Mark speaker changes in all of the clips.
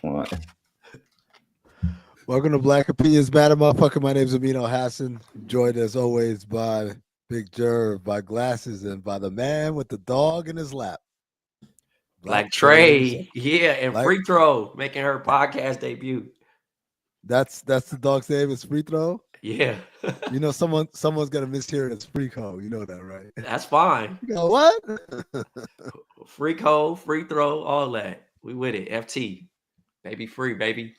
Speaker 1: What?
Speaker 2: Welcome to Black Opinions Matter, motherfucker. My name's Amin Hassan, joined as always by Big Jerv, by Glasses, and by the man with the dog in his lap.
Speaker 3: Black Trey, yeah, and Free Throw making her podcast debut.
Speaker 2: That's the dog's name is Free Throw.
Speaker 3: Yeah,
Speaker 2: you know someone's gonna mishear it as Freako. You know that, right?
Speaker 3: That's fine.
Speaker 2: You know what?
Speaker 3: Freako, Free Throw, all that. We with it. FT, baby, free, baby.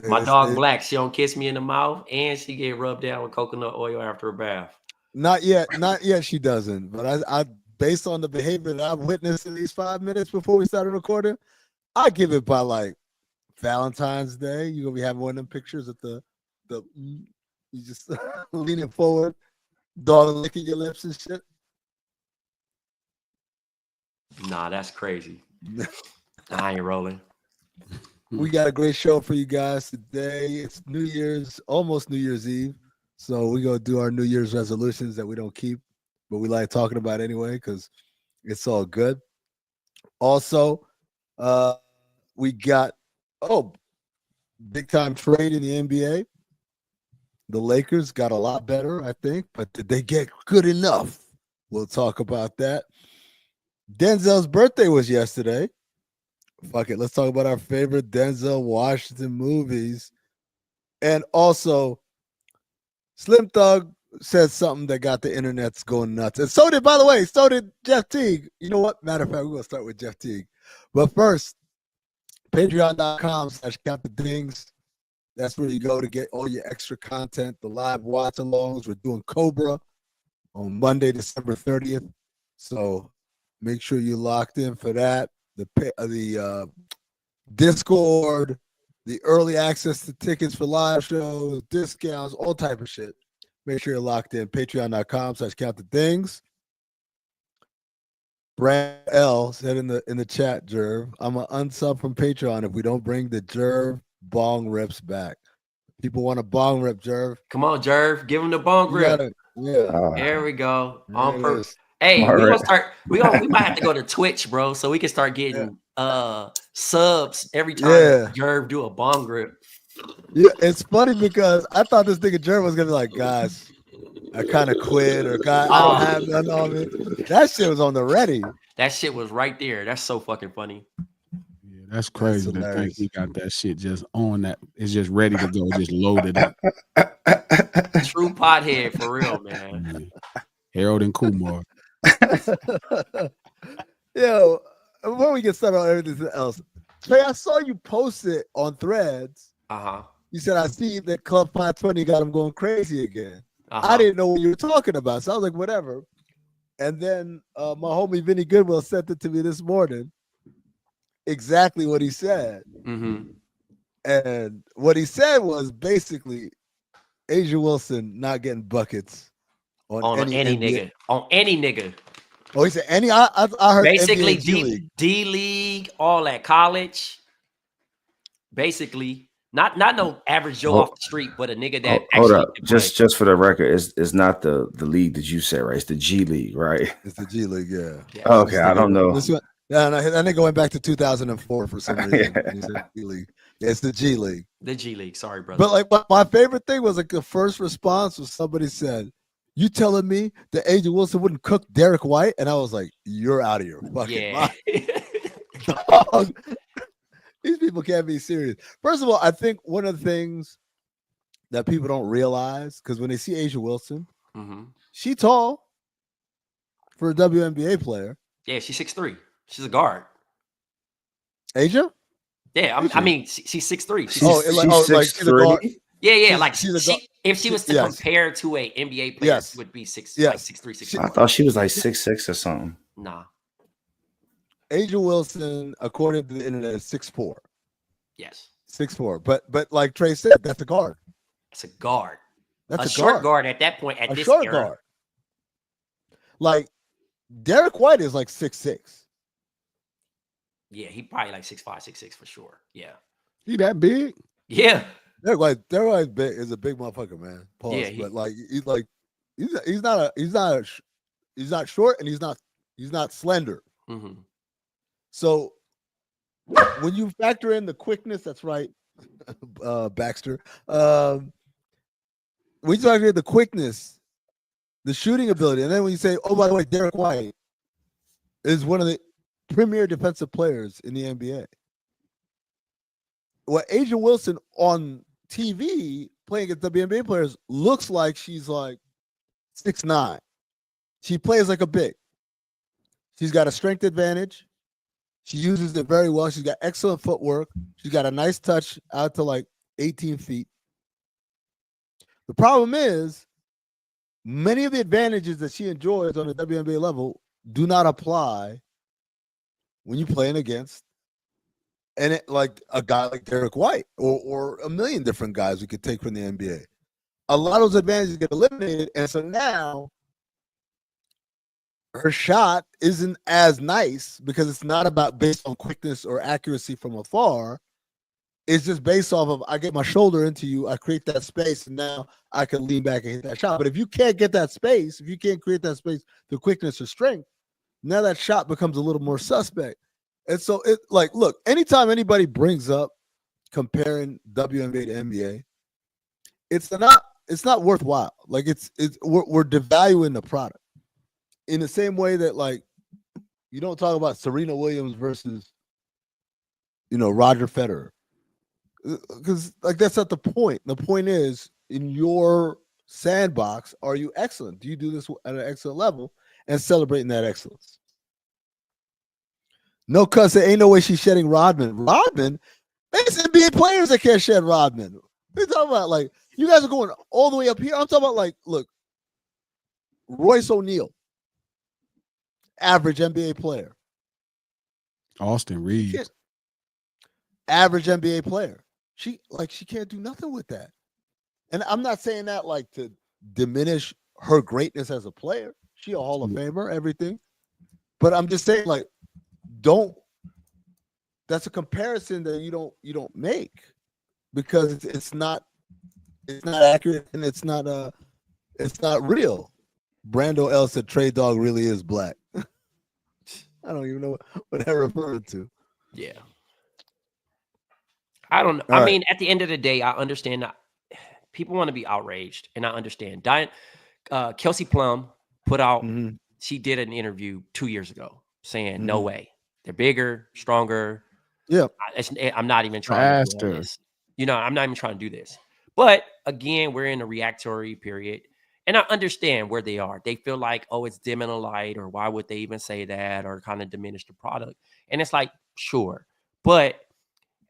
Speaker 3: My dog Black, she don't kiss me in the mouth, and she get rubbed down with coconut oil after a bath.
Speaker 2: Not yet. She doesn't. But I based on the behavior that I've witnessed in these 5 minutes before we started recording, I give it by like Valentine's Day. You're gonna be having one of them pictures of the you just leaning forward, dog licking your lips and shit.
Speaker 3: Nah, that's crazy. I ain't rolling.
Speaker 2: We got a great show for you guys today. It's New Year's, almost New Year's Eve. So we're going to do our New Year's resolutions that we don't keep, but we like talking about anyway because it's all good. Also, we got, big time trade in the NBA. The Lakers got a lot better, I think, but did they get good enough? We'll talk about that. Denzel's birthday was yesterday. Fuck it. Let's talk about our favorite Denzel Washington movies. And also, Slim Thug said something that got the internet's going nuts. And so did Jeff Teague. You know what? Matter of fact, we're going to start with Jeff Teague. But first, patreon.com/countthedings. That's where you go to get all your extra content, the live watch-alongs. We're doing Cobra on Monday, December 30th. So make sure you're locked in for that. The Discord, the early access to tickets for live shows, discounts, all type of shit. Make sure you're locked in. Patreon.com/countthethings. Brad L said in the chat, Jerv, I'm an unsub from Patreon if we don't bring the Jerv bong rips back. People want a bong rip, Jerv.
Speaker 3: Come on, Jerv, give him the bong rip.
Speaker 2: Yeah.
Speaker 3: There we go. On purpose. Hey, we might have to go to Twitch, bro, so we can start getting subs every time Jerv do a bong grip.
Speaker 2: Yeah, it's funny because I thought this nigga Jerv was gonna be like, guys, I kind of quit, or God, I don't have none of it. That shit was on the ready.
Speaker 3: That shit was right there. That's so fucking funny.
Speaker 4: Yeah, that's crazy to think he got that shit just on that. It's just ready to go, just loaded up.
Speaker 3: True pothead for real, man.
Speaker 4: Harold and Kumar.
Speaker 2: Yo, before we get started on everything else, Trey, I saw you post it on Threads. You said, I see that Club 520 got him going crazy again. I didn't know what you were talking about, so I was like, whatever. And then my homie Vinny Goodwill sent it to me this morning. Exactly what he said. And what he said was basically Asia Wilson not getting buckets on any
Speaker 3: nigga. On any nigga.
Speaker 2: Oh, he said any. I heard
Speaker 3: basically
Speaker 2: NBA,
Speaker 3: D League, all that college. Basically, not no average Joe off the street, but a nigga that
Speaker 1: hold up. Just for the record, it's not the league that you said, right? It's the G League, right?
Speaker 2: It's the G League, yeah.
Speaker 1: Okay, I don't know.
Speaker 2: Yeah, and then going back to 2004 for some reason. G League. Yeah, it's the G League.
Speaker 3: The G League. Sorry, brother.
Speaker 2: But like my favorite thing was like the first response was somebody said, "You telling me that Asia Wilson wouldn't cook Derek White?" And I was like, "You're out of your fucking mind." Dog. These people can't be serious. First of all, I think one of the things that people don't realize, because when they see Asia Wilson, she tall for a WNBA player.
Speaker 3: Yeah, she's 6'3". She's a guard.
Speaker 2: Asia?
Speaker 3: Yeah, I mean, she's 6'3". She's
Speaker 1: 6'3".
Speaker 3: Yeah. Like if she was to compare to a NBA player, she would be 6'3", 6'4".
Speaker 1: I thought she was like 6'6" or something.
Speaker 3: Nah.
Speaker 2: Asia Wilson, according to the internet, is 6'4".
Speaker 3: Yes.
Speaker 2: 6'4". But like Trey said, that's a guard.
Speaker 3: It's a guard.
Speaker 2: That's a
Speaker 3: short guard at that point. At
Speaker 2: a
Speaker 3: this
Speaker 2: short
Speaker 3: era.
Speaker 2: Guard. Like Derek White is like 6'6".
Speaker 3: Yeah, he probably like 6'5", 6'6" for sure. Yeah.
Speaker 4: He that big?
Speaker 3: Yeah.
Speaker 2: Derek White is a big motherfucker, man. Pause. Yeah, but like he's not short and he's not slender. So when you factor in the quickness, that's right, Baxter. When you factor in the quickness, the shooting ability, and then when you say, oh, by the way, Derek White is one of the premier defensive players in the NBA. What Asia Wilson on TV playing against WNBA players looks like she's like 6'9". She plays like a big. She's got a strength advantage. She uses it very well. She's got excellent footwork. She's got a nice touch out to like 18 feet. The problem is many of the advantages that she enjoys on the WNBA level do not apply when you're playing against like a guy like Derek White or a million different guys we could take from the NBA. A lot of those advantages get eliminated, and so now her shot isn't as nice because it's not about based on quickness or accuracy from afar. It's just based off of I get my shoulder into you, I create that space, and now I can lean back and hit that shot. But if you can't get that space, if you can't create that space through quickness or strength, now that shot becomes a little more suspect. And so it like, look, anytime anybody brings up comparing WNBA to NBA, it's not worthwhile. Like we're devaluing the product. In the same way that like you don't talk about Serena Williams versus Roger Federer, because like that's not the point. The point is in your sandbox, are you excellent? Do you do this at an excellent level and celebrating that excellence? No, cuz there ain't no way she's shedding Rodman. Rodman, there's NBA players that can't shed Rodman. What are you talking about? Like you guys are going all the way up here. I'm talking about like, look, Royce O'Neal. Average NBA player.
Speaker 4: Austin Reeves.
Speaker 2: Average NBA player. She can't do nothing with that. And I'm not saying that like to diminish her greatness as a player. She a Hall of Famer, everything. But I'm just saying like that's a comparison that you don't make because it's not accurate and it's not real. Brando L said Trey Dog really is black. I don't even know what that referred to.
Speaker 3: Yeah. I don't know. I mean, at the end of the day, I understand that people want to be outraged, and I understand. Kelsey Plum put out, she did an interview 2 years ago saying, no way. They're bigger, stronger.
Speaker 2: Yeah.
Speaker 3: I'm not even trying to do this. I'm not even trying to do this. But again, we're in a reactory period. And I understand where they are. They feel like, oh, it's dim in the light, or why would they even say that, or kind of diminish the product. And it's like, sure. But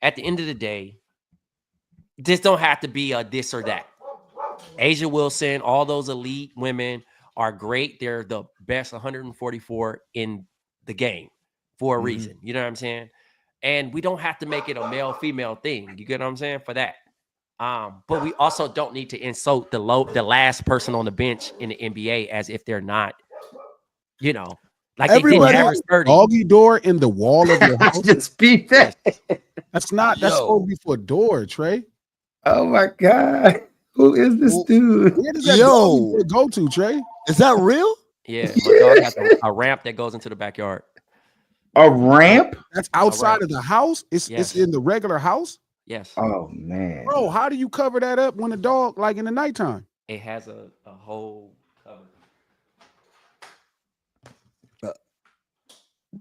Speaker 3: at the end of the day, this don't have to be a this or that. Asia Wilson, all those elite women are great. They're the best 144 in the game for a reason. You know what I'm saying? And we don't have to make it a male-female thing. You get what I'm saying? For that. But we also don't need to insult the last person on the bench in the NBA as if they're not, like everybody they did 30.
Speaker 4: Doggy door in the wall of your house.
Speaker 1: Just beat that.
Speaker 4: That's supposed to be for a door, Trey.
Speaker 1: Oh my God. Who is this dude?
Speaker 4: Where does that go to, Trey?
Speaker 2: Is that real?
Speaker 3: Yeah, my dog has a ramp that goes into the backyard.
Speaker 1: A ramp?
Speaker 4: That's outside of the house? It's in the regular house?
Speaker 3: Yes.
Speaker 1: Oh man.
Speaker 4: Bro, how do you cover that up when a dog, like in the nighttime?
Speaker 3: It has a whole cover.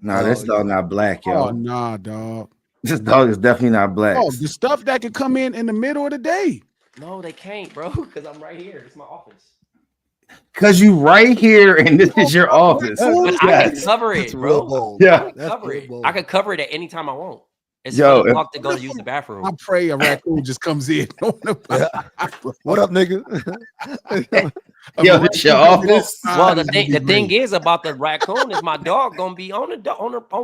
Speaker 1: Nah, this dog not black, yo.
Speaker 4: Oh, nah, dog.
Speaker 1: This dog is definitely not black.
Speaker 4: Oh, the stuff that could come in the middle of the day.
Speaker 3: No, they can't, bro, because I'm right here. It's my office.
Speaker 1: Because you right here and this is your office.
Speaker 3: But I can cover it, bro.
Speaker 1: Yeah.
Speaker 3: I can cover it at any time I want. It's locked to go to use the bathroom.
Speaker 4: I pray a raccoon just comes in.
Speaker 2: What up, nigga?
Speaker 1: Yo, this your office.
Speaker 3: Well, the thing is about the raccoon is my dog gonna be on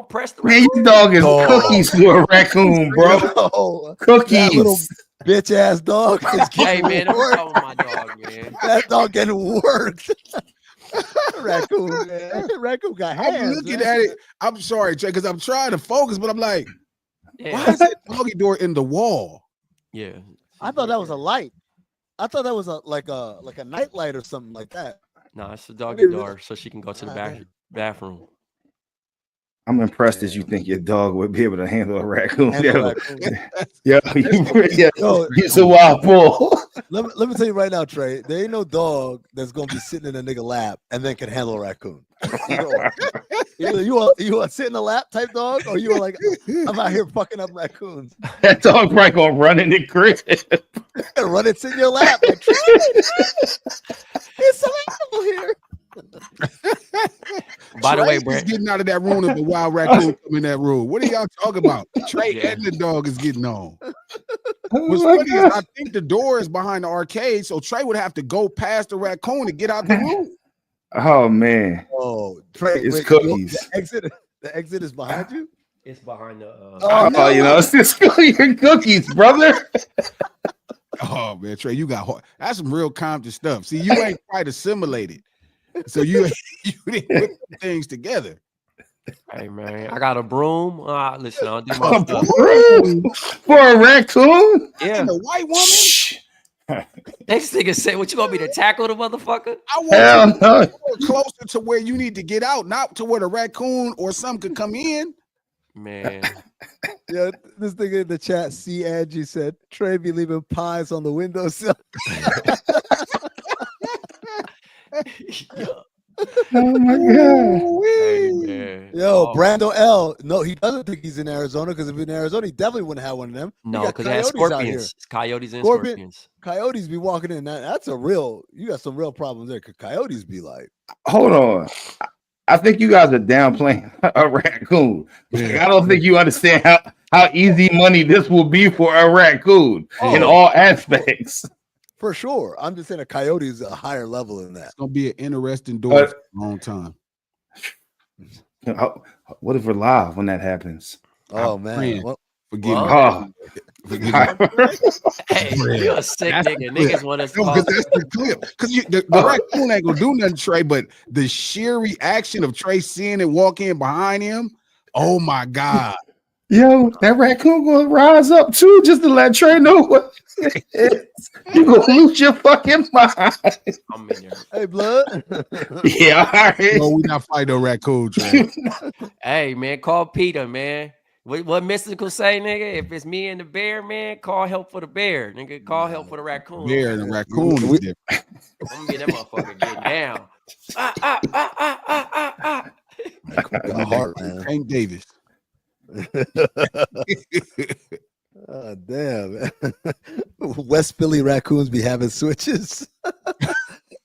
Speaker 3: press the raccoon.
Speaker 1: Man, your dog is cookies for a raccoon, bro. Cookies.
Speaker 2: That little bitch ass dog.
Speaker 3: Hey man, I'm talking my dog, man.
Speaker 2: That dog getting worked. Raccoon, man. Raccoon got hands.
Speaker 4: I'm looking at it. I'm sorry, Trey, because I'm trying to focus, but I'm like, why is it doggy door in the wall?
Speaker 3: Yeah,
Speaker 2: I thought that was a light. I thought that was like a night light or something like that.
Speaker 3: No, it's the doggy door, so she can go to the bathroom.
Speaker 1: I'm impressed that you think your dog would be able to handle a raccoon.
Speaker 2: Yeah,
Speaker 1: he's a wild bull.
Speaker 2: Let me tell you right now, Trey. There ain't no dog that's gonna be sitting in a nigga lap and then can handle a raccoon. Either you want sit in the lap type dog, or you are like, I'm out here fucking up raccoons.
Speaker 1: That dog probably gonna run in the crib.
Speaker 2: Run it in your lap. Like, Trey, it's illegal here.
Speaker 3: By the way,
Speaker 4: Trey
Speaker 3: Brent,
Speaker 4: is getting out of that room if the wild raccoon come in that room. What are y'all talking about? Trey and the dog is getting on. What's funny is I think the door is behind the arcade, so Trey would have to go past the raccoon to get out the room.
Speaker 1: Oh man.
Speaker 2: Oh, Trey,
Speaker 1: it's cookies.
Speaker 2: The exit is behind you.
Speaker 3: It's behind the.
Speaker 2: No.
Speaker 1: You know, it's just your cookies, brother.
Speaker 4: Oh man, Trey, you got hard. That's some real Compton stuff. See, you ain't quite assimilated, so you didn't put things together.
Speaker 3: Hey man, I got a broom. Listen, I'll do my stuff.
Speaker 1: Broom for a raccoon?
Speaker 3: Yeah,
Speaker 4: and a white woman.
Speaker 3: Shh. This nigga said, "What you want me to tackle the motherfucker?"
Speaker 4: I want you closer to where you need to get out, not to where the raccoon or something could come in.
Speaker 3: Man,
Speaker 2: yeah, this nigga in the chat, C. Angie said, Trey be leaving pies on the windowsill.
Speaker 1: Oh my god!
Speaker 3: Hey,
Speaker 2: Yo, Brando L. No, he doesn't think he's in Arizona, because if in Arizona, he definitely wouldn't have one of them.
Speaker 3: No, because it has scorpions. It's coyotes and scorpions.
Speaker 2: Coyotes be walking in. That's a real. You got some real problems there. Because coyotes be like,
Speaker 1: hold on. I think you guys are downplaying a raccoon. Like, I don't think you understand how easy money this will be for a raccoon in all aspects.
Speaker 2: For sure. I'm just saying a coyote is a higher level than that.
Speaker 4: It's gonna be an interesting door for a long time.
Speaker 1: What if we're live when that happens?
Speaker 2: Oh man.
Speaker 4: Forgive me.
Speaker 3: Hey, you're a sick nigga. Niggas want us.
Speaker 4: Because that's the clip. Because the raccoon ain't gonna do nothing, Trey. But the sheer reaction of Trey seeing it walk in behind him, oh my god.
Speaker 1: Yo, that raccoon gonna rise up too, just to let Trey know what it is. You gonna lose your fucking mind.
Speaker 3: I'm in there.
Speaker 2: Hey, blood.
Speaker 1: Yeah, all right.
Speaker 4: No, we not fighting no raccoon, Trey.
Speaker 3: Hey, man, call Peter, man. What Mystical say, nigga? If it's me and the bear, man, call help for the bear. Nigga, call help for the raccoon.
Speaker 4: Bear and the raccoon is different.
Speaker 3: I'm gonna get that motherfucker getting down.
Speaker 2: Heart, man.
Speaker 4: Hank Davis.
Speaker 2: Oh, damn. West Philly raccoons be having switches.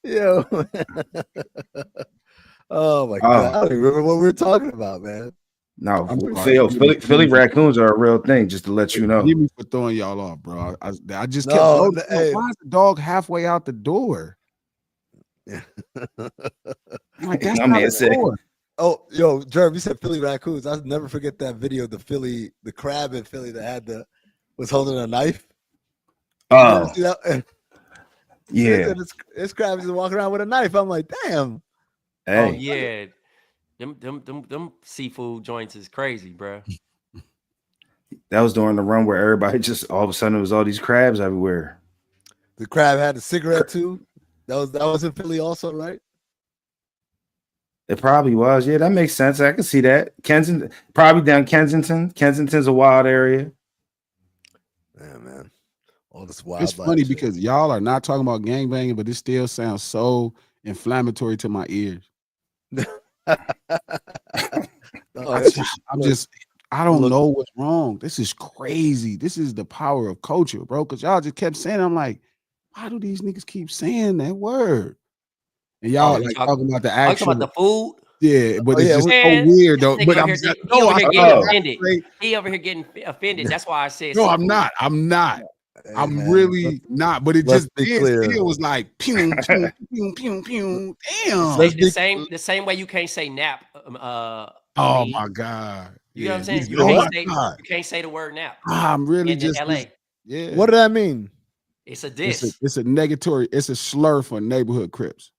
Speaker 2: Yo. Oh my god. I don't even remember what we were talking about, man.
Speaker 1: No, Philly raccoons are a real thing, just to let you know.
Speaker 4: Forgive me for throwing y'all off, bro. I just kept why is the dog halfway out the door? Like, that's not the door.
Speaker 2: Oh, yo, Jerv, you said Philly raccoons. I'll never forget that video of the crab in Philly that was holding a knife.
Speaker 1: Oh,
Speaker 2: yeah. This crab is walking around with a knife. I'm like, damn.
Speaker 1: Hey.
Speaker 3: Oh yeah. Them seafood joints is crazy, bro.
Speaker 1: That was during the run where everybody just all of a sudden it was all these crabs everywhere.
Speaker 2: The crab had a cigarette too. That was in Philly also, right?
Speaker 1: It probably was. Yeah, that makes sense. I can see that. Kensington, probably down Kensington. Kensington's a wild area.
Speaker 2: Yeah, man. All this wild.
Speaker 4: It's funny because y'all are not talking about gangbanging, but it still sounds so inflammatory to my ears. I don't know what's wrong. This is crazy. This is the power of culture, bro. Because y'all just kept saying, I'm like, why do these niggas keep saying that word? And y'all talking about the actual,
Speaker 3: talking about the food.
Speaker 4: Yeah, but it's just so weird though. But I'm
Speaker 3: offended. He over here getting offended. That's why I said.
Speaker 4: No, I'm not. I'm really not. But it just it was like pew, pew, pew, pew, pew. Damn.
Speaker 3: The same way you can't say nap.
Speaker 4: Oh my god.
Speaker 3: You know what I'm saying? You can't say the word nap.
Speaker 4: I'm really
Speaker 3: in
Speaker 4: just
Speaker 3: LA.
Speaker 2: Yeah. What does that mean?
Speaker 3: It's a diss.
Speaker 4: It's a negatory. It's a slur for neighborhood Crips.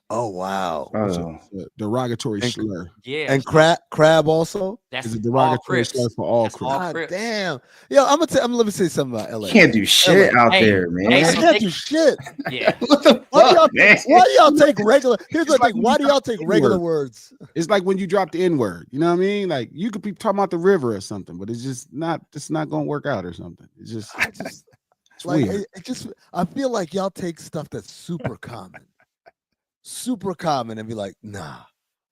Speaker 2: Oh wow.
Speaker 4: It's a derogatory slur.
Speaker 3: Yeah.
Speaker 2: And crab also.
Speaker 3: That's
Speaker 4: It's a
Speaker 3: all
Speaker 4: derogatory
Speaker 3: Crips.
Speaker 4: slur for all
Speaker 3: That's
Speaker 4: Crips.
Speaker 3: all
Speaker 2: God
Speaker 3: Crips.
Speaker 2: damn. Yo, I'm let me say something about LA.
Speaker 1: Can't do shit
Speaker 2: LA.
Speaker 1: out
Speaker 3: Hey,
Speaker 1: there, man.
Speaker 3: hey,
Speaker 2: I
Speaker 3: so
Speaker 2: can't do shit.
Speaker 3: Yeah.
Speaker 1: What the
Speaker 2: Why
Speaker 1: fuck, man?
Speaker 2: do y'all take regular? Here's
Speaker 4: It's
Speaker 2: the
Speaker 4: like
Speaker 2: thing.
Speaker 4: when
Speaker 2: Why
Speaker 4: you
Speaker 2: do y'all
Speaker 4: drop
Speaker 2: take
Speaker 4: the
Speaker 2: regular
Speaker 4: N-word.
Speaker 2: words?
Speaker 4: It's like when you drop the N-word. You know what I mean? Like you could be talking about the river or something, but it's not gonna work out or something. It's just it's
Speaker 2: Like
Speaker 4: weird.
Speaker 2: it just I feel like y'all take stuff that's super common, and be like, nah.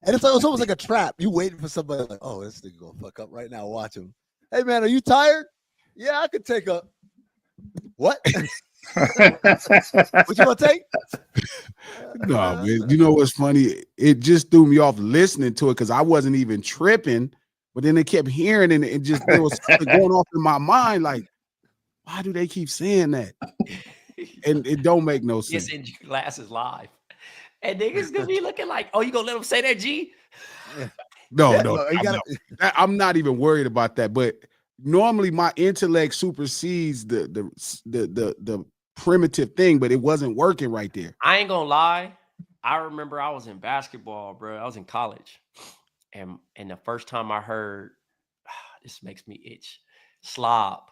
Speaker 2: And it's almost like a trap. You waiting for somebody like, oh, this nigga gonna fuck up right now. Watch him. Hey man, are you tired? Yeah, I could take a what? What you want to take?
Speaker 4: No, man. You know what's funny? It just threw me off listening to it because I wasn't even tripping, but then they kept hearing it, and there was something going off in my mind. Like, why do they keep saying that? And it don't make no sense.
Speaker 3: It's in Glasses live. And niggas gonna be looking like, oh, you gonna let them say that, G?
Speaker 4: No, I'm not even worried about that. But normally my intellect supersedes the primitive thing, but it wasn't working right there.
Speaker 3: I ain't gonna lie. I remember I was in basketball, bro. I was in college. And the first time I heard, this makes me itch, slob,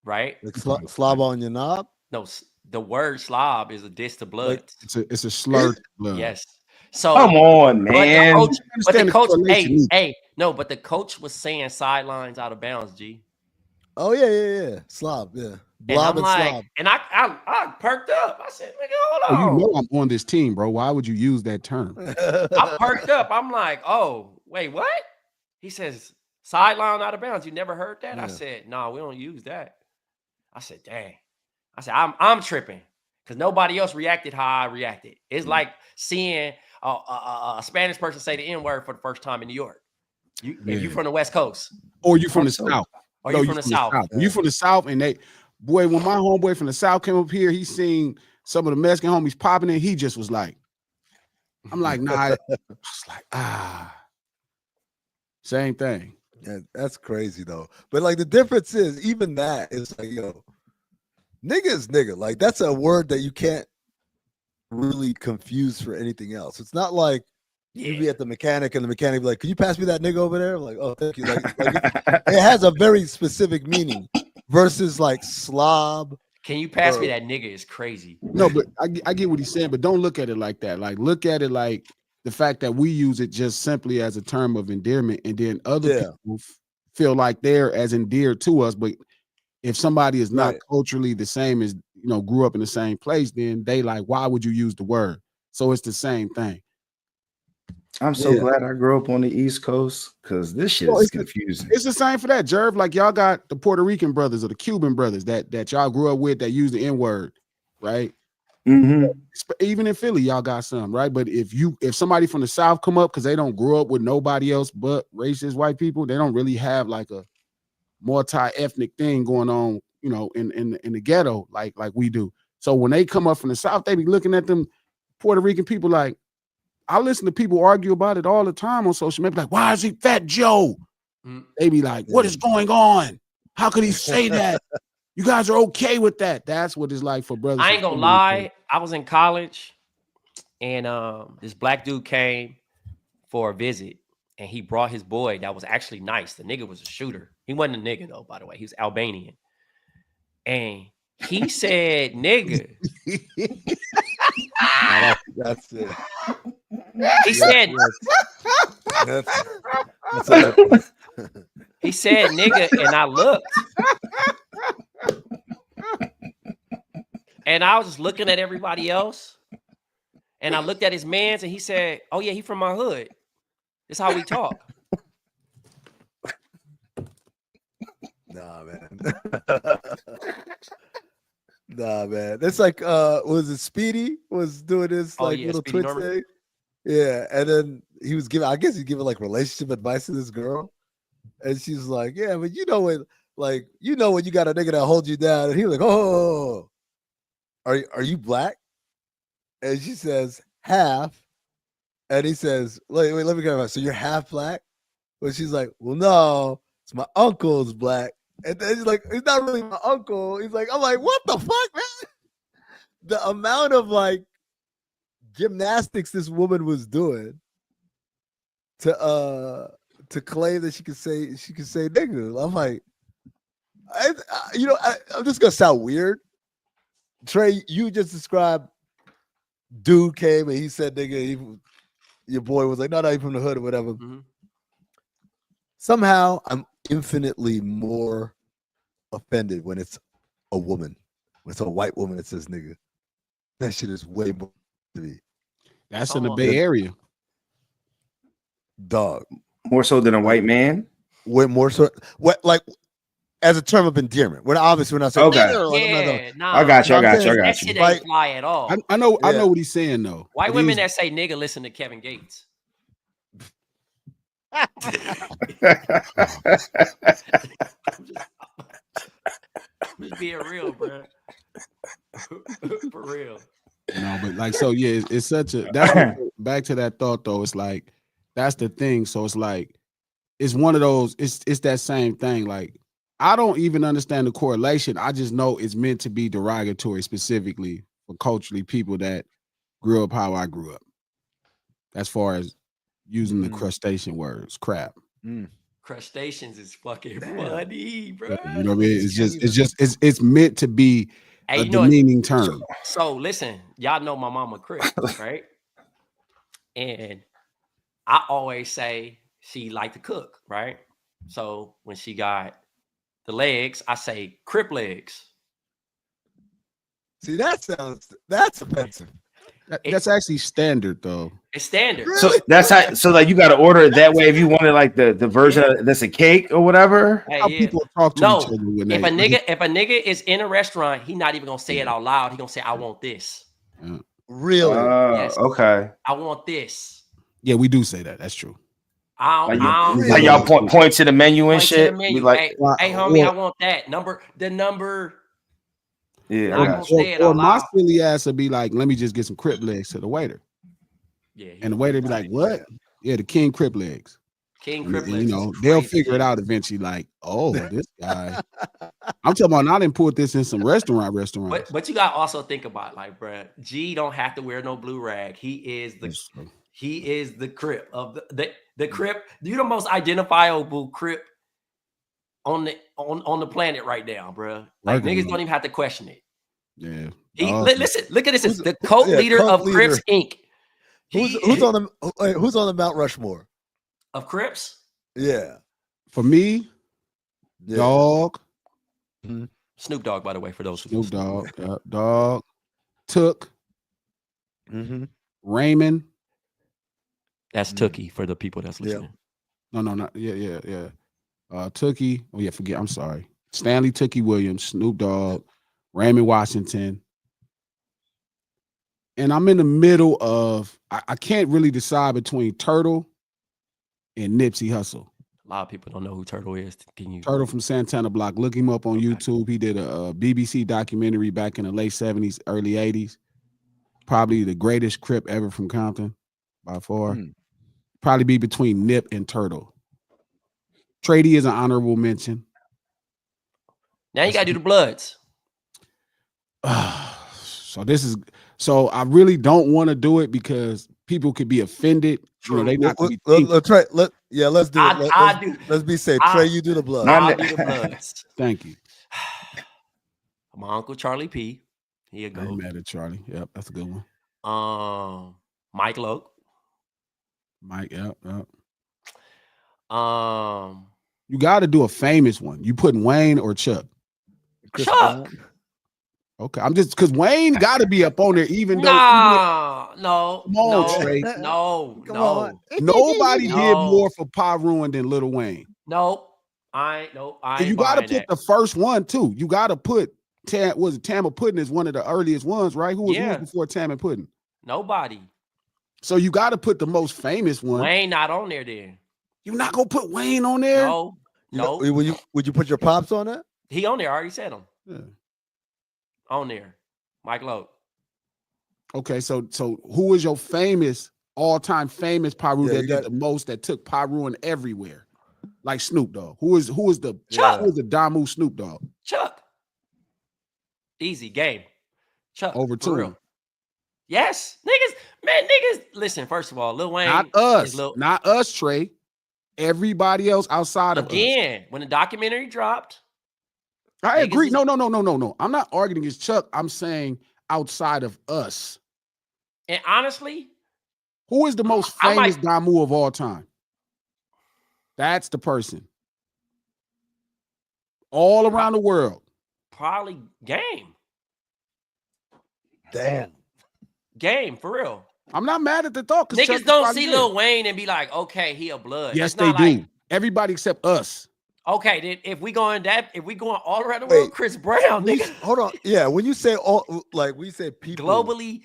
Speaker 3: right?
Speaker 2: Like slob on your knob?
Speaker 3: No, the word slob is a diss to blood.
Speaker 4: Like, it's a slur.
Speaker 3: Yes. So
Speaker 1: come on, man.
Speaker 3: But the coach, but the coach was saying sidelines out of bounds, G.
Speaker 2: Oh yeah. Slob, yeah.
Speaker 3: Blob and like,
Speaker 2: slob.
Speaker 3: And I perked up. I said, nigga, hold on.
Speaker 4: You know I'm on this team, bro. Why would you use that term?
Speaker 3: I perked up. I'm like, oh, wait, what? He says, sideline out of bounds. You never heard that? Yeah. I said, no, we don't use that. I said, dang. I said, I'm tripping because nobody else reacted how I reacted. It's like seeing a Spanish person say the N-word for the first time in New York. If you from the West Coast.
Speaker 4: Or you from the South.
Speaker 3: Or you from the South.
Speaker 4: You from the South, and when my homeboy from the South came up here, he seen some of the Mexican homies popping in. He just was like, I'm like, nah. I was like, same thing.
Speaker 2: Yeah, that's crazy though. But like the difference is even that is like, yo, nigga is nigga. Like that's a word that you can't really confuse for anything else. It's not like you be at the mechanic and the mechanic be like, can you pass me that nigga over there? I'm like, oh, thank you. Like it has a very specific meaning versus like slob.
Speaker 3: Can you pass me that nigga is crazy.
Speaker 4: No, but I get what he's saying, but don't look at it like that. Like look at it like the fact that we use it just simply as a term of endearment, and then other people feel like they're as endeared to us. But if somebody is not culturally the same as, grew up in the same place, then they like, why would you use the word? So it's the same thing.
Speaker 1: I'm so glad I grew up on the East Coast because this shit is confusing.
Speaker 4: It's the same for that, Jerv. Like y'all got the Puerto Rican brothers or the Cuban brothers that y'all grew up with that use the N-word, right?
Speaker 1: Mm-hmm.
Speaker 4: Even in Philly, y'all got some, right? But if somebody from the South come up because they don't grow up with nobody else but racist white people, they don't really have like a multi-ethnic thing going on, in the ghetto like we do. So when they come up from the South, they be looking at them Puerto Rican people like, I listen to people argue about it all the time on social media. Like, why is he Fat Joe? They be like, what is going on? How could he say that? You guys are okay with that. That's what it's like for brothers.
Speaker 3: I ain't gonna lie. I was in college and this black dude came for a visit and he brought his boy that was actually nice. The nigga was a shooter. He wasn't a nigga though, by the way. He was Albanian. And he said nigga.
Speaker 2: That's it.
Speaker 3: He said he said nigga, and I looked. And I was just looking at everybody else. And I looked at his mans and he said, oh yeah, he from my hood. That's how we talk.
Speaker 2: Nah, man. Nah, man. It's like was it Speedy was doing this little
Speaker 3: Speedy
Speaker 2: Twitch thing? Yeah, and then he was giving, I guess he's giving like relationship advice to this girl. And she's like, yeah, but when you got a nigga that holds you down, and he was like, oh, are you black? And she says, half. And he says, wait, let me clarify. So you're half black? But she's like, well, no, it's my uncle's black. And then he's like, he's not really my uncle. He's like, I'm like, what the fuck, man? The amount of like gymnastics this woman was doing to claim that she could say nigga. I'm like, I'm just gonna sound weird. Trey, you just described dude came and he said nigga. Your boy was like, no, you from the hood or whatever.
Speaker 3: Mm-hmm.
Speaker 2: Somehow I'm infinitely more offended when it's a woman. When it's a white woman that says nigga. That shit is way more to me.
Speaker 4: That's in the Bay Area.
Speaker 2: Dog.
Speaker 1: More so than a white man?
Speaker 2: Way more so. What, like, as a term of endearment. We're not saying nigga. Like,
Speaker 1: I got you.
Speaker 3: That shit ain't fly at all.
Speaker 4: I know what he's saying though.
Speaker 3: White women that say nigga listen to Kevin Gates. I'm just being real, bro. For real.
Speaker 4: No, but like, so yeah, it's such a, that's what, back to that thought though. It's like, that's the thing. So it's like, it's one of those, it's that same thing. Like, I don't even understand the correlation. I just know it's meant to be derogatory specifically for culturally people that grew up how I grew up. As far as using the crustacean words, crap.
Speaker 3: Crustaceans is fucking funny, bro.
Speaker 4: You know what I mean? It's meant to be a demeaning term.
Speaker 3: So listen, y'all know my mama Crip, right? And I always say she liked to cook, right? So when she got the legs, I say Crip legs.
Speaker 2: See, that's offensive.
Speaker 4: That's actually standard though.
Speaker 3: It's standard.
Speaker 1: So that's how. So like you got to order it that way if you wanted like the version that's a cake or whatever.
Speaker 4: How people talk to each other when
Speaker 3: if a nigga is in a restaurant, he not even gonna say it out loud. He gonna say, "I want this."
Speaker 2: Really?
Speaker 3: Yes.
Speaker 1: Okay.
Speaker 3: I want this.
Speaker 4: Yeah, we do say that. That's true.
Speaker 1: Like y'all point to the menu and shit.
Speaker 3: We like, hey, homie, I want that number. The number.
Speaker 1: Yeah.
Speaker 4: Or my silly ass would be like, let me just get some Crip legs to the waiter.
Speaker 3: Yeah.
Speaker 4: And the waiter be like, what? Yeah, the King Crip legs.
Speaker 3: King Crip legs.
Speaker 4: You know, they'll figure it out eventually. Like, oh, this guy. I'm talking about, I didn't put this in some restaurants.
Speaker 3: But you gotta also think about, like, bruh, G don't have to wear no blue rag. He is the Crip of the Crip. You're the most identifiable Crip on the planet right now, bruh. Like, niggas don't even have to question it.
Speaker 4: Yeah.
Speaker 3: Listen, look at this. It's the cult leader of Crips Inc.
Speaker 2: Who's on the Mount Rushmore
Speaker 3: of Crips?
Speaker 2: Yeah.
Speaker 4: For me, Dog.
Speaker 3: Snoop Dogg, by the way, for those
Speaker 4: who Dog, Took, Raymond.
Speaker 3: That's Tookie for the people that's listening.
Speaker 4: No, not yeah. Tookie. Oh yeah, forget. I'm sorry. Stanley Tookie Williams, Snoop Dogg, Raymond Washington. And I'm in the middle of, I can't really decide between Turtle and Nipsey Hussle.
Speaker 3: A lot of people don't know who Turtle is.
Speaker 4: Turtle from Santana Block. Look him up on YouTube. He did a BBC documentary back in the late 70s, early 80s. Probably the greatest Crip ever from Compton by far. Probably be between Nip and Turtle. Trey is an honorable mention.
Speaker 3: Now you got to do the Bloods.
Speaker 4: So I really don't want to do it because people could be offended.
Speaker 3: True.
Speaker 4: You know, they not gonna be
Speaker 2: Trey, let's do it. Let's be safe. Trey, you do the Bloods.
Speaker 3: I'll do the Bloods.
Speaker 4: Thank you.
Speaker 3: My uncle Charlie P. He a go.
Speaker 4: I'm mad at Charlie. Yep, that's a good one.
Speaker 3: Mike Loke.
Speaker 4: Mike, yep.
Speaker 3: You
Speaker 4: got to do a famous one. You putting Wayne or Chuck?
Speaker 3: Chuck.
Speaker 4: Okay, I'm just because Wayne got to be up on there, even though.
Speaker 3: No.
Speaker 4: Come on, Trey.
Speaker 3: No.
Speaker 4: Nobody did more for Pyruin than Lil Wayne.
Speaker 3: Nope.
Speaker 4: You got to put the first one too. You got to put Tama Puddin is one of the earliest ones, right? Who was before Tama Puddin?
Speaker 3: Nobody.
Speaker 4: So you got to put the most famous one.
Speaker 3: Wayne not on there then.
Speaker 4: You're not gonna put Wayne on there?
Speaker 3: No.
Speaker 2: Would you put your pops on that?
Speaker 3: He on there. I already said him.
Speaker 4: Yeah.
Speaker 3: On there. Mike Lowe.
Speaker 4: Okay, so who is your all-time famous Pyru that did the most, that took Pyruin everywhere? Like Snoop Dogg. Who is the
Speaker 3: Chuck?
Speaker 4: Who is the Damu Snoop Dogg?
Speaker 3: Chuck. Easy game. Chuck.
Speaker 4: Over two.
Speaker 3: Yes. Niggas, Man, niggas, listen, first of all, Lil Wayne.
Speaker 4: Not us, Trey. Everybody else outside of us.
Speaker 3: Again, when the documentary dropped.
Speaker 4: I agree. No. I'm not arguing against Chuck. I'm saying outside of us.
Speaker 3: And honestly,
Speaker 4: who is the most famous Damu of all time? That's the person. All around the world.
Speaker 3: Probably Game.
Speaker 2: Damn.
Speaker 3: Game, for real.
Speaker 4: I'm not mad at the thought.
Speaker 3: Niggas don't see Lil Wayne and be like, okay, he a blood.
Speaker 4: Yes, they do. Everybody except us.
Speaker 3: Okay, then if we going all around the world, Chris Brown, nigga.
Speaker 2: Hold on. Yeah, when you say all, like we say people
Speaker 3: globally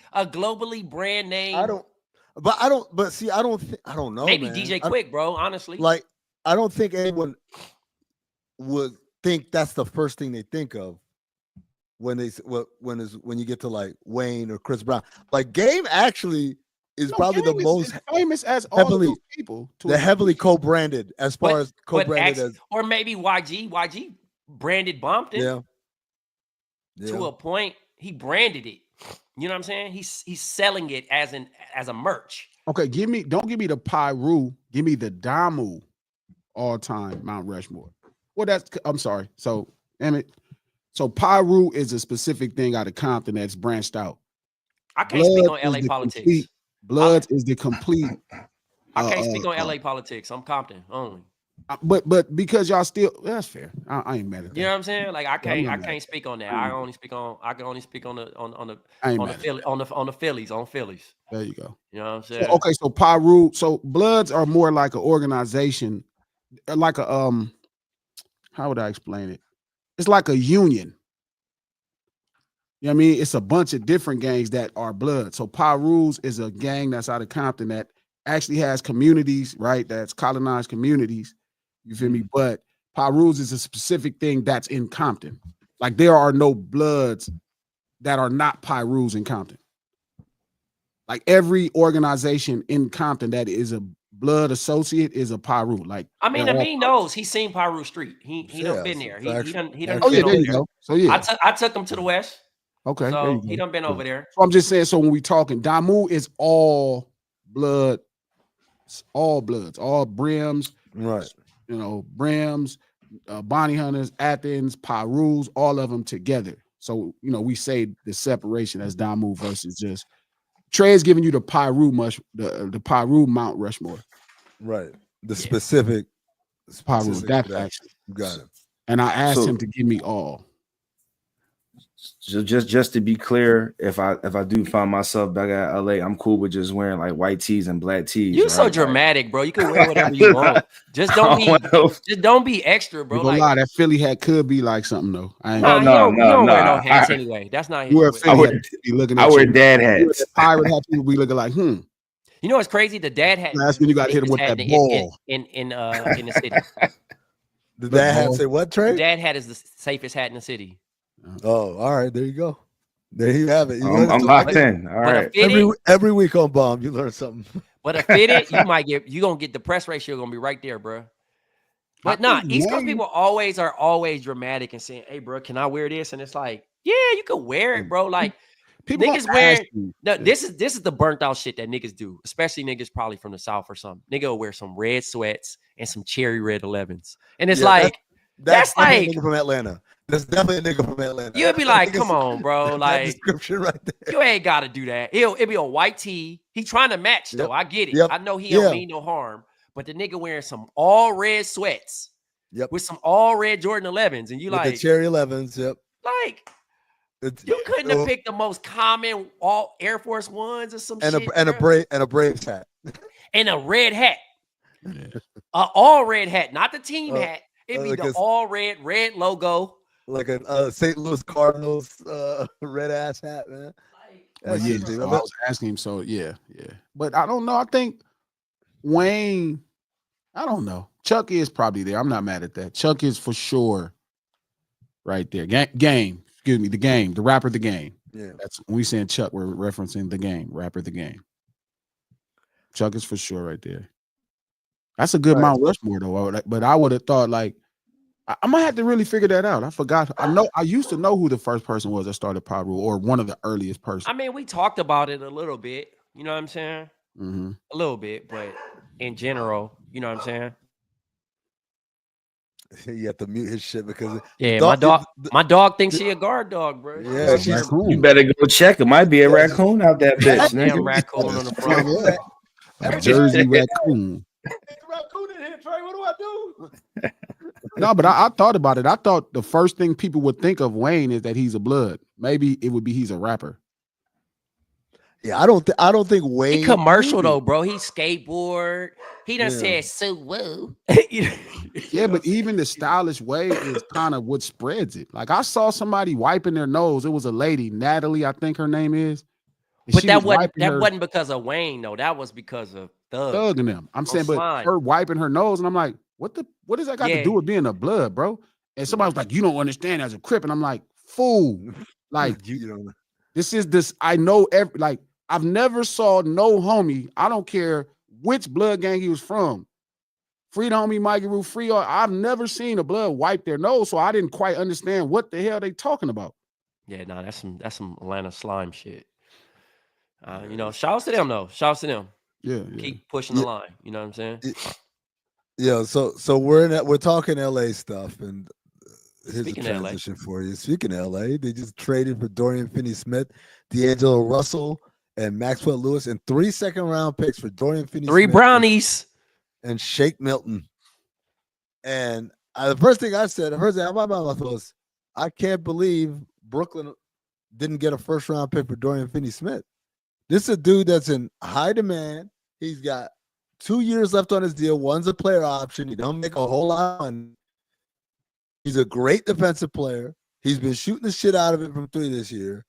Speaker 3: brand name.
Speaker 2: I don't know.
Speaker 3: Maybe
Speaker 2: man.
Speaker 3: DJ Quick, bro. Honestly,
Speaker 2: like I don't think anyone would think that's the first thing they think of when you get to like Wayne or Chris Brown. Like Game actually is probably the most
Speaker 4: famous as all of those people.
Speaker 2: They're heavily co-branded as far as co-branded as,
Speaker 3: or maybe YG branded Bompton.
Speaker 2: Yeah.
Speaker 3: To a point, he branded it. You know what I'm saying? He's selling it as a merch.
Speaker 4: Okay, don't give me the Pyru, give me the Damu all-time Mount Rushmore. Well, I'm sorry. So, Emmett. So Pyru is a specific thing out of Compton that's branched out.
Speaker 3: I can't speak on LA politics.
Speaker 4: Bloods is the complete.
Speaker 3: I can't speak on LA politics. I'm Compton only.
Speaker 4: But because y'all still, that's fair. I ain't mad at that.
Speaker 3: You know what I'm saying? Like I can't speak on that. I can only speak on the Phillies.
Speaker 4: There you go.
Speaker 3: You know what I'm saying?
Speaker 4: So, okay, so Pyru, so Bloods are more like an organization, like a how would I explain it? It's like a union. You know what I mean? It's a bunch of different gangs that are blood. So Pyru's is a gang that's out of Compton that actually has communities, right? That's colonized communities. You feel me? But Pyru's is a specific thing that's in Compton. Like there are no bloods that are not Pyru's in Compton. Like every organization in Compton that is a blood associate is a Pyru. Like
Speaker 3: I mean, Amin knows he's seen Pyru Street. He done been there. He done.
Speaker 4: Oh yeah, there you go. So yeah,
Speaker 3: I took him to the west.
Speaker 4: Okay,
Speaker 3: so he done been over there.
Speaker 4: So I'm just saying. So when we talking, Damu is all blood, all bloods, all brims,
Speaker 2: right?
Speaker 4: You know, brims, bounty hunters, Athens, Pyru's, all of them together. So you know, we say the separation as Damu versus just Trey is giving you the Pyru the Pyru Mount Rushmore,
Speaker 2: right? The specific
Speaker 4: Pyru. That's actually
Speaker 2: you got it.
Speaker 4: And I asked him to give me all.
Speaker 1: Just to be clear, if I do find myself back at LA, I'm cool with just wearing like white tees and black tees.
Speaker 3: You're so dramatic, bro. You can wear whatever you want. Just don't be extra, bro.
Speaker 4: Like, lie, that Philly hat could be like something though.
Speaker 3: You don't wear no hats anyway. That's not.
Speaker 1: I wear dad hats.
Speaker 4: Pirate hat would be looking like
Speaker 3: You know what's crazy? The dad hat.
Speaker 4: That's when you got to hit him with that ball
Speaker 3: in the city.
Speaker 2: The dad hat say what, Trey?
Speaker 3: The dad hat is the safest hat in the city.
Speaker 2: Oh, all right. There you go. There you have it.
Speaker 1: I'm locked in. All right.
Speaker 2: Every week on BOMM, you learn something.
Speaker 3: But a fitted, you gonna get the press ratio gonna be right there, bro. But East Coast people are always dramatic and saying, "Hey, bro, can I wear this?" And it's like, yeah, you can wear it, bro. Like people niggas wearing. No, this is the burnt out shit that niggas do, especially niggas probably from the South or something. Nigga will wear some red sweats and some cherry red 11s, and it's that's like
Speaker 2: from Atlanta. There's definitely a nigga from Atlanta.
Speaker 3: You'd be like, come on, bro. Like
Speaker 2: description right there.
Speaker 3: You ain't gotta do that. It'll be a white tee. He trying to match though. I get it.
Speaker 2: Yep.
Speaker 3: I know he don't mean no harm, but the nigga wearing some all red sweats with some all red Jordan 11s, and you with like
Speaker 2: the cherry 11s,
Speaker 3: like you couldn't have picked the most common all Air Force Ones or some shit.
Speaker 2: And a Braves hat.
Speaker 3: And a red hat. All red hat, not the team hat. It'd be the all red logo.
Speaker 2: Like a St. Louis Cardinals red ass hat, man.
Speaker 4: I was asking him, so yeah. But I don't know. I think Wayne, I don't know. Chuck is probably there. I'm not mad at that. Chuck is for sure right there. Game. Excuse me, the Game. The rapper, the Game.
Speaker 2: Yeah.
Speaker 4: That's when we saying Chuck, we're referencing the Game, rapper, the Game. Chuck is for sure right there. That's a good Mount Rushmore though. But I would have thought like I might have to really figure that out. I forgot. I used to know who the first person was that started Pyru or one of the earliest persons.
Speaker 3: I mean, we talked about it a little bit. You know what I'm saying?
Speaker 4: Mm-hmm.
Speaker 3: A little bit, but in general, you know what I'm saying?
Speaker 2: You have to mute his shit because
Speaker 3: Yeah, my dog thinks she a guard dog, bro.
Speaker 2: Yeah,
Speaker 1: you better go check. It might be a raccoon out that bitch,
Speaker 3: Damn
Speaker 1: nigga.
Speaker 3: raccoon on the front.
Speaker 4: A Jersey raccoon.
Speaker 2: Raccoon in here, Trey. What do I do?
Speaker 4: No, but I thought about it. I thought the first thing people would think of Wayne is that he's a blood. Maybe it would be he's a rapper.
Speaker 2: Yeah, I don't think Wayne.
Speaker 3: He commercial though, bro. He skateboard. He done said so woo.
Speaker 4: Yeah, but even the stylish way is kind of what spreads it. Like I saw somebody wiping their nose. It was a lady, Natalie, I think her name is.
Speaker 3: But that wasn't because of Wayne though. That was because of
Speaker 4: Thug and them. I'm saying, but her wiping her nose, and I'm like, what does that got to do with being a blood, bro? And somebody was like, you don't understand as a Crip, and I'm like, fool, like this. I know I've never saw no homie. I don't care which blood gang he was from. Free the homie Mikey Roo, free. I've never seen a blood wipe their nose, so I didn't quite understand what the hell they talking about.
Speaker 3: Yeah, no, that's some Atlanta slime shit. You know, shouts to them though. Shouts to them.
Speaker 4: Yeah.
Speaker 3: Keep pushing the line. You know what I'm saying?
Speaker 2: Yeah. So we're talking LA stuff, and here's
Speaker 3: Speaking
Speaker 2: a transition for you. Speaking of LA, they just traded for Dorian Finney-Smith, D'Angelo Russell, and Maxwell Lewis, and 3 second-round picks for Dorian Finney-Smith.
Speaker 3: 3 brownies.
Speaker 2: And Shake Milton. And the first thing out of my mouth was, I can't believe Brooklyn didn't get a first-round pick for Dorian Finney-Smith. This is a dude that's in high demand. He's got 2 years left on his deal. One's a player option. He don't make a whole lot of money. He's a great defensive player. He's been shooting the shit out of it from 3 this year.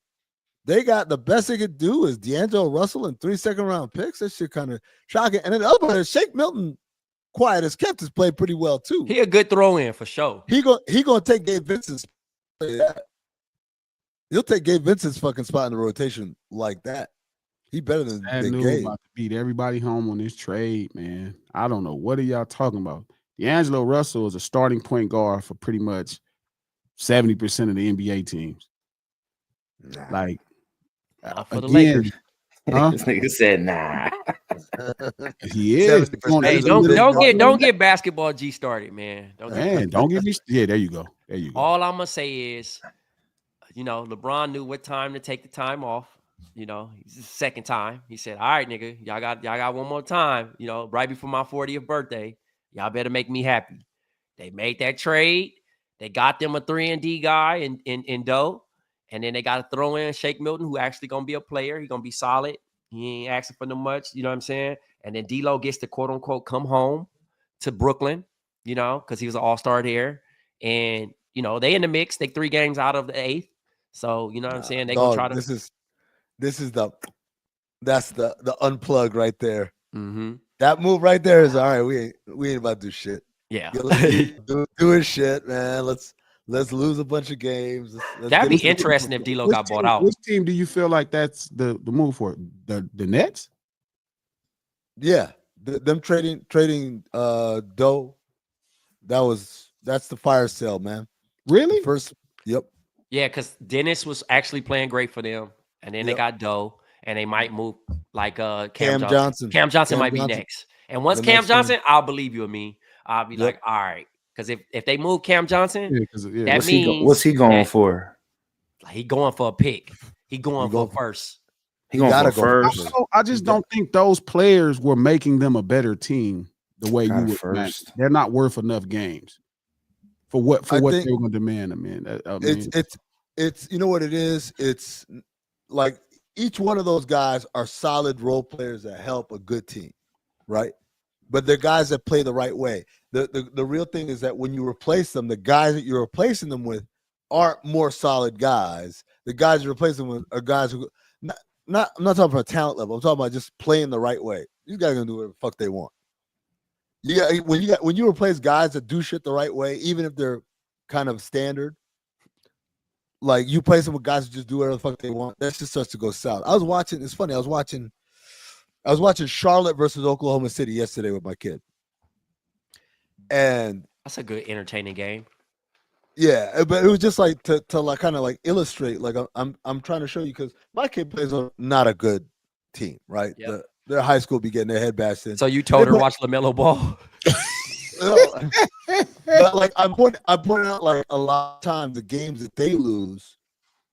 Speaker 2: They got the best they could do is D'Angelo Russell and 3 second-round picks. That shit kind of shocking. And then the other one is Shake Milton, quiet as kept, has played pretty well too.
Speaker 3: He a good throw-in for sure.
Speaker 2: He gonna take Gabe Vincent's. He'll take Gabe Vincent's fucking spot in the rotation like that. He better than Gabe.
Speaker 4: About to beat everybody home on this trade, man. I don't know what are y'all talking about. D'Angelo Russell is a starting point guard for pretty much 70% of the NBA teams. Like,
Speaker 3: for the Lakers.
Speaker 1: Huh? This nigga said, nah.
Speaker 4: He is.
Speaker 3: Hey, don't get basketball G started, man.
Speaker 4: Don't get me. Yeah, there you go.
Speaker 3: All I'm gonna say is, you know, LeBron knew what time to take the time off. You know, it's the second time. He said, all right, nigga, y'all got one more time, you know, right before my 40th birthday. Y'all better make me happy. They made that trade. They got them a 3-and-D guy in Doe. And then they got to throw in Shake Milton, who actually going to be a player. He's going to be solid. He ain't asking for no much. You know what I'm saying? And then D-Lo gets to, quote unquote, come home to Brooklyn, you know, because he was an all-star there. And, you know, they in the mix. They 3 games out of the 8th. So, you know what I'm saying? They going to try to.
Speaker 2: This is the unplug right there.
Speaker 3: Mm-hmm.
Speaker 2: That move right there is all right. We ain't about to do shit.
Speaker 3: Yeah.
Speaker 2: Doing shit, man. Let's lose a bunch of games.
Speaker 3: That'd be interesting if D'Lo got bought out.
Speaker 4: Which team do you feel like that's the move for? The Nets?
Speaker 2: Yeah. Them trading Doe. That's the fire sale, man.
Speaker 4: Really?
Speaker 2: Yep.
Speaker 3: Yeah, because Dennis was actually playing great for them. And then they got Doe, and they might move like Cam Johnson. Cam Johnson might be next. And once Cam Johnson, I'll believe you and me. I'll be like, all right. Because if they move Cam Johnson, that means
Speaker 1: what's he going for?
Speaker 3: He going for a pick. He going for first.
Speaker 1: He going for first.
Speaker 4: I just don't think those players were making them a better team the way you would first. They're not worth enough games for what they were going to demand them in.
Speaker 2: It's you know what it is? It's like each one of those guys are solid role players that help a good team, right? But they're guys that play the right way. The real thing is that when you replace them, the guys that you're replacing them with aren't more solid guys. The guys you replace them with are guys who I'm not talking about talent level. I'm talking about just playing the right way. These guys are gonna do whatever the fuck they want. When you replace guys that do shit the right way, even if they're kind of standard, like you place them with guys who just do whatever the fuck they want, that just starts to go south. It's funny. I was watching Charlotte versus Oklahoma City yesterday with my kid. And
Speaker 3: that's a good entertaining game.
Speaker 2: Yeah, but it was just like to like kind of like illustrate, like I'm trying to show you because my kid plays on not a good team, right?
Speaker 3: Yep.
Speaker 2: Their high school be getting their head bashed in.
Speaker 3: So you told her watch LaMelo Ball?
Speaker 2: But like I'm pointing out, like a lot of times the games that they lose.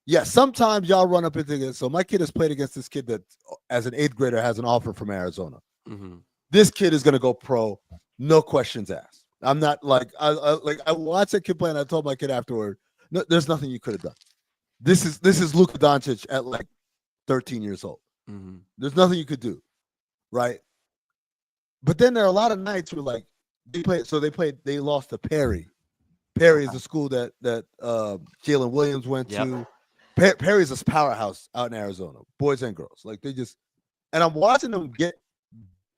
Speaker 2: Yeah, sometimes y'all run up into this. So my kid has played against this kid that, as an 8th grader, has an offer from Arizona.
Speaker 3: Mm-hmm.
Speaker 2: This kid is gonna go pro, no questions asked. I'm not like I watched that kid play, and I told my kid afterward, no, there's nothing you could have done. This is Luka Doncic at like 13 years old.
Speaker 3: Mm-hmm.
Speaker 2: There's nothing you could do, right? But then there are a lot of nights where like they lost to Perry. Perry is the school that Jalen Williams went to. Perry's a powerhouse out in Arizona, boys and girls. Like they just, and I'm watching them get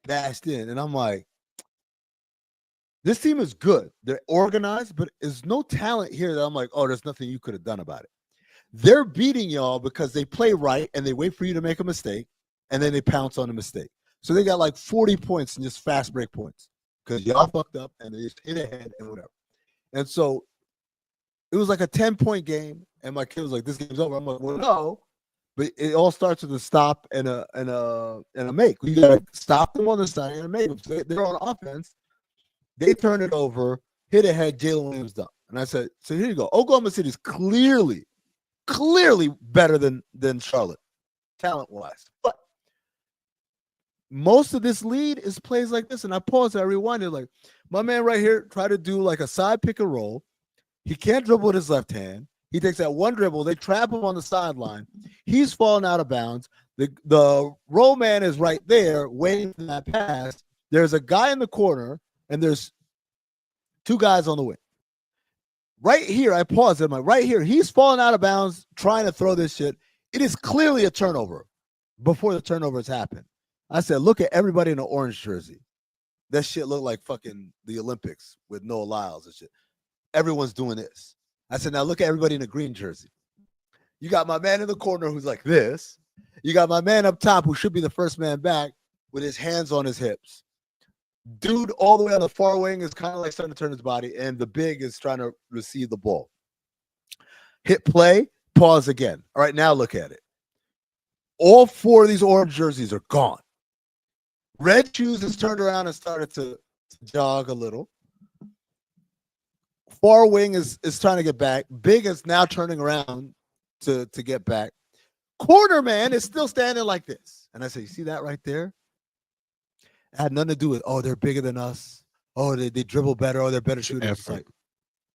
Speaker 2: bashed in, and I'm like, this team is good. They're organized, but there's no talent here that I'm like, oh, there's nothing you could have done about it. They're beating y'all because they play right and they wait for you to make a mistake, and then they pounce on the mistake. So they got like 40 points in just fast break points because y'all fucked up and they just hit ahead and whatever. And so it was like a 10-point game, and my kid was like, "This game's over." I'm like, "Well, no," but it all starts with a stop and a make. You gotta stop them on the side and make them. So they're on offense. They turn it over, hit ahead. Jalen Williams done, and I said, "So here you go. Oklahoma City's clearly better than Charlotte, talent wise, but." Most of this lead is plays like this, and I paused. I rewinded. Like my man right here tried to do like a side pick and roll. He can't dribble with his left hand. He takes that one dribble. They trap him on the sideline. He's falling out of bounds. The roll man is right there waiting for that pass. There's a guy in the corner, and there's 2 guys on the wing. Right here, I paused. I'm like, right here, he's falling out of bounds trying to throw this shit. It is clearly a turnover before the turnovers happen. I said, look at everybody in an orange jersey. That shit looked like fucking the Olympics with Noah Lyles and shit. Everyone's doing this. I said, now look at everybody in a green jersey. You got my man in the corner who's like this. You got my man up top who should be the first man back with his hands on his hips. Dude all the way on the far wing is kind of like starting to turn his body, and the big is trying to receive the ball. Hit play, pause again. All right, now look at it. All 4 of these orange jerseys are gone. Red Shoes has turned around and started to jog a little. Far wing is trying to get back. Big is now turning around to get back. Corner man is still standing like this. And I say, you see that right there? It had nothing to do with, oh, they're bigger than us. Oh, they dribble better. Oh, they're better shooters.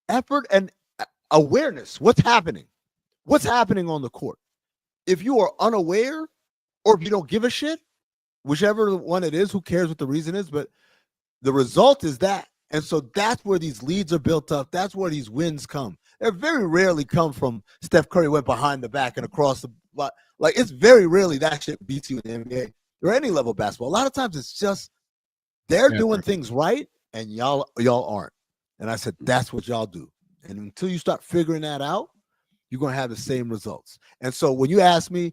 Speaker 2: Effort and awareness. What's happening? What's happening on the court? If you are unaware or if you don't give a shit, whichever one it is, who cares what the reason is, but the result is that. And so that's where these leads are built up. That's where these wins come. They very rarely come from Steph Curry went behind the back and across the – like it's very rarely that shit beats you in the NBA or any level of basketball. A lot of times it's just they're doing things right and y'all aren't. And I said, that's what y'all do. And until you start figuring that out, you're going to have the same results. And so when you ask me,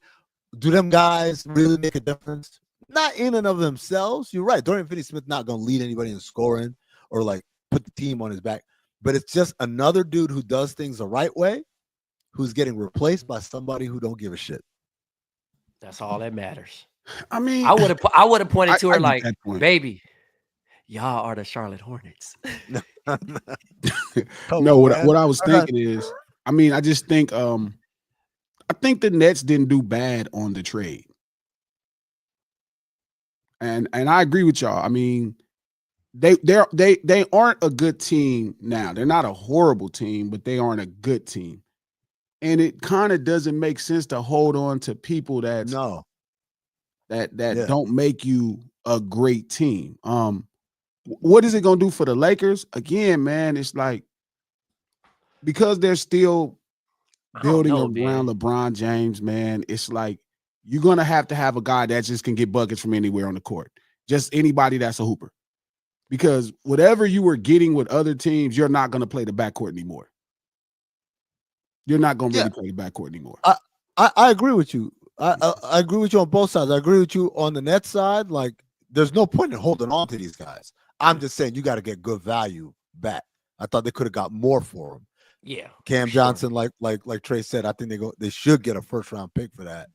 Speaker 2: do them guys really make a difference? Not in and of themselves. You're right. Dorian Finney-Smith not going to lead anybody in scoring or like put the team on his back. But it's just another dude who does things the right way who's getting replaced by somebody who don't give a shit.
Speaker 3: That's all that matters.
Speaker 4: I mean,
Speaker 3: I would have pointed to her like, baby, y'all are the Charlotte Hornets.
Speaker 4: No, what I was thinking is, I mean, I just think I think the Nets didn't do bad on the trade. And I agree with y'all. I mean, they aren't a good team now. They're not a horrible team, but they aren't a good team. And it kind of doesn't make sense to hold on to people that don't make you a great team. What is it gonna do for the Lakers? Again, man, it's like because they're still building around LeBron James, man. It's like you're gonna have to have a guy that just can get buckets from anywhere on the court. Just anybody that's a hooper. Because whatever you were getting with other teams, you're not gonna play the backcourt anymore. You're not gonna really play the backcourt anymore.
Speaker 2: I agree with you. I agree with you on both sides. I agree with you on the net side. Like, there's no point in holding on to these guys. I'm just saying you got to get good value back. I thought they could have got more for him.
Speaker 3: Yeah,
Speaker 2: Cam Johnson, like Trey said, I think they should get a first round pick for that.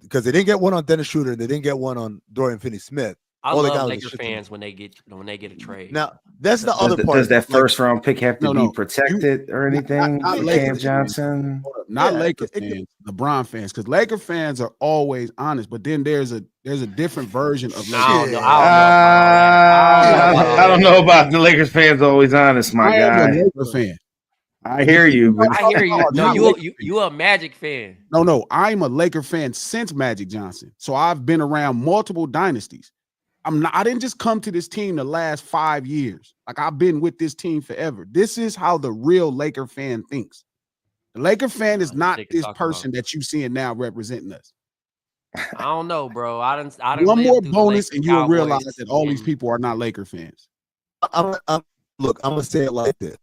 Speaker 2: because they didn't get one on Dennis Schroeder and they didn't get one on Dorian Finney-Smith.
Speaker 3: I
Speaker 2: All they
Speaker 3: love
Speaker 2: got was
Speaker 3: Laker
Speaker 2: a shit
Speaker 3: fans when they get a trade.
Speaker 2: Now that's the other part.
Speaker 1: Does that first round pick have to be protected or anything?
Speaker 4: Not
Speaker 1: Cam Johnson,
Speaker 4: not Laker fans, LeBron fans, because Laker fans are always honest. But then there's a different version of Laker.
Speaker 1: I don't know about the Lakers fans always honest, my guy.
Speaker 4: I am a Laker fan.
Speaker 1: I hear you.
Speaker 3: I hear you. No, you a Magic fan.
Speaker 4: No, I'm a Laker fan since Magic Johnson. So I've been around multiple dynasties. I didn't just come to this team the last 5 years. Like, I've been with this team forever. This is how the real Laker fan thinks. The Laker fan is not this person that you seeing now representing us.
Speaker 3: I don't know, bro. I don't.
Speaker 4: One more bonus, and you'll realize that all these people are not Laker fans.
Speaker 2: Look, I'm gonna say it like this.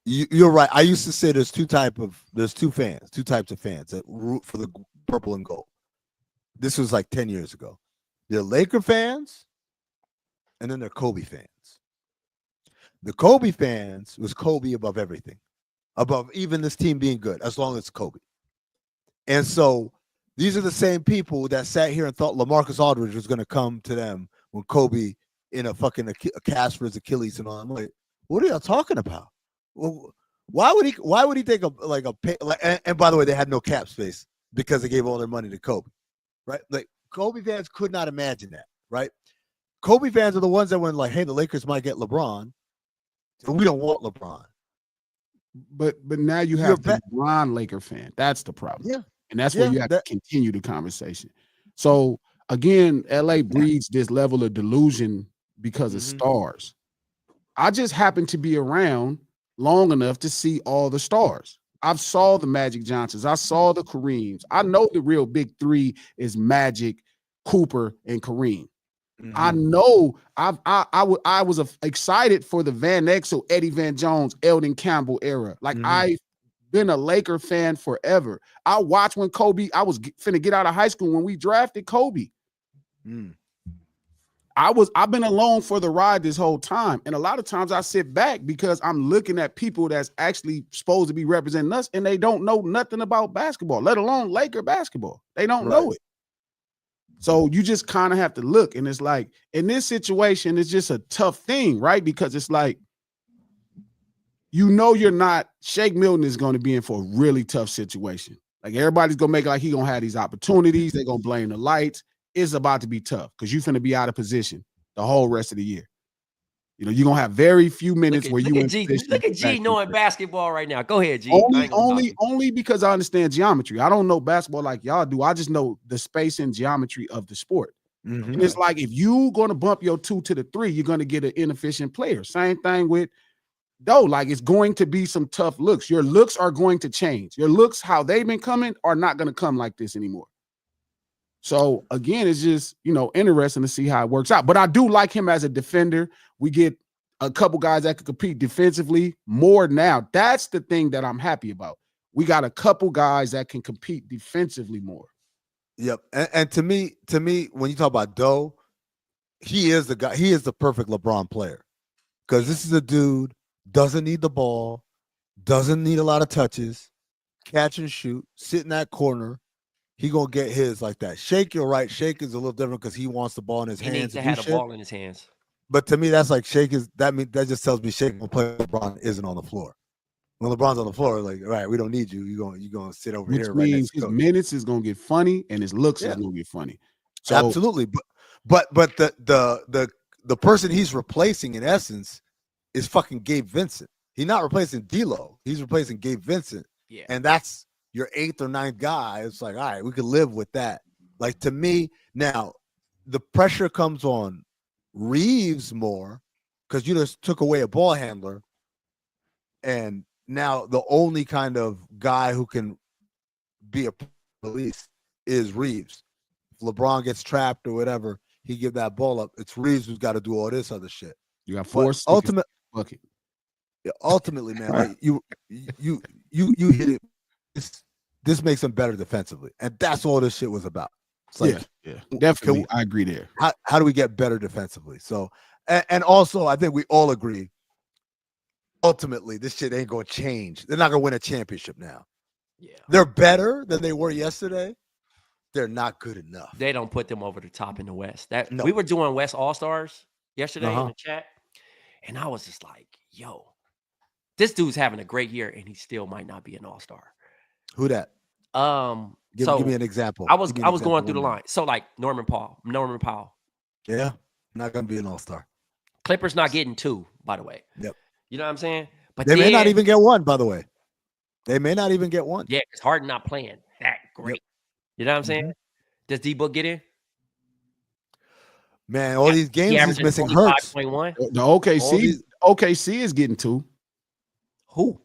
Speaker 2: You're right. I used to say there's two types of fans that root for the purple and gold. This was like 10 years ago. They're Laker fans, and then they're Kobe fans. The Kobe fans was Kobe above everything, above even this team being good, as long as it's Kobe. And so these are the same people that sat here and thought LaMarcus Aldridge was going to come to them when Kobe in a fucking a cast for his Achilles and all. I'm like, what are y'all talking about? Well, why would he take and by the way, they had no cap space because they gave all their money to Kobe, right? Like, Kobe fans could not imagine that, right? Kobe fans are the ones that went like, hey, the Lakers might get LeBron. We don't want LeBron.
Speaker 4: But now you have the LeBron Laker fan. That's the problem.
Speaker 2: Yeah.
Speaker 4: And that's where you have to continue the conversation. So again, LA breeds this level of delusion because of stars. I just happen to be around long enough to see all the stars. I've saw the Magic Johnsons. I saw the Kareems. I know the real big three is Magic, Cooper, and Kareem. I know I was excited for the Van Exel, Eddie Van Jones, Eldon Campbell era. Like, I've been a Laker fan forever. I watched when Kobe, I was finna get out of high school when we drafted Kobe. I've been along for the ride this whole time. And a lot of times I sit back because I'm looking at people that's actually supposed to be representing us, and they don't know nothing about basketball, let alone Laker basketball. They don't know it. So you just kind of have to look. And it's like, in this situation, it's just a tough thing, right? Because it's like, Shake Milton is going to be in for a really tough situation. Like, everybody's going to make it like he going to have these opportunities. They're going to blame the lights. It's about to be tough because you're going to be out of position the whole rest of the year. You're going to have very few minutes where you
Speaker 3: look at G knowing basketball right now. Go ahead, G.
Speaker 4: Only because I understand geometry. I don't know basketball like y'all do. I just know the space and geometry of the sport. And it's like, if you're going to bump your 2 to the 3, you're going to get an inefficient player. Same thing with like, it's going to be some tough looks. Your looks are going to change. Your looks, how they've been coming, are not going to come like this anymore. So again, it's just, interesting to see how it works out. But I do like him as a defender. We get a couple guys that can compete defensively more now. That's the thing that I'm happy about. We got a couple guys that can compete defensively more.
Speaker 2: Yep. And to me, when you talk about Doe, he is the guy. He is the perfect LeBron player, because this is a dude, doesn't need the ball, doesn't need a lot of touches, catch and shoot, sit in that corner. He gonna get his like that. Shake, you're right. Shake is a little different because he wants the ball in his hands.
Speaker 3: He needs to have the ball in his hands.
Speaker 2: But to me, that's like Shake is that just tells me Shake will play when LeBron isn't on the floor. When LeBron's on the floor, like, all right, we don't need you. You're gonna sit over here.
Speaker 4: Which means his minutes is gonna get funny and his looks is gonna get funny. So,
Speaker 2: absolutely. But the person he's replacing in essence is fucking Gabe Vincent. He's not replacing D'Lo. He's replacing Gabe Vincent.
Speaker 3: Yeah.
Speaker 2: And that's your 8th or 9th guy. It's like, all right, we could live with that. Like, to me, now the pressure comes on Reeves more because you just took away a ball handler, and now the only kind of guy who can be a police is Reeves. If LeBron gets trapped or whatever, he give that ball up. It's Reeves who's got to do all this other shit.
Speaker 4: You got 4
Speaker 2: ultimately, man, like you hit it. This makes them better defensively, and that's all this shit was about. It's like,
Speaker 4: yeah, definitely, I agree there.
Speaker 2: How do we get better defensively? So, and also, I think we all agree. Ultimately, this shit ain't gonna change. They're not gonna win a championship now.
Speaker 3: Yeah,
Speaker 2: they're better than they were yesterday, they're not good enough.
Speaker 3: They don't put them over the top in the West.
Speaker 2: No.
Speaker 3: We were doing West All-Stars yesterday in
Speaker 2: Uh-huh.
Speaker 3: the chat, and I was just like, yo, this dude's having a great year, and he still might not be an All-Star.
Speaker 2: Who that? Give me an example.
Speaker 3: I was going through the line. So like Norman Powell.
Speaker 2: Yeah, not gonna be an All-Star.
Speaker 3: Clippers not getting 2, by the way.
Speaker 2: Yep.
Speaker 3: You know what I'm saying? But
Speaker 2: they may not even get 1, by the way. They may not even get 1.
Speaker 3: Yeah, because Harden not playing that great.
Speaker 2: Yep.
Speaker 3: You know what I'm saying? Does D-Book get in?
Speaker 2: Man, all these games he's missing hurts.
Speaker 3: 5.1.
Speaker 4: The OKC is getting 2.
Speaker 3: Who?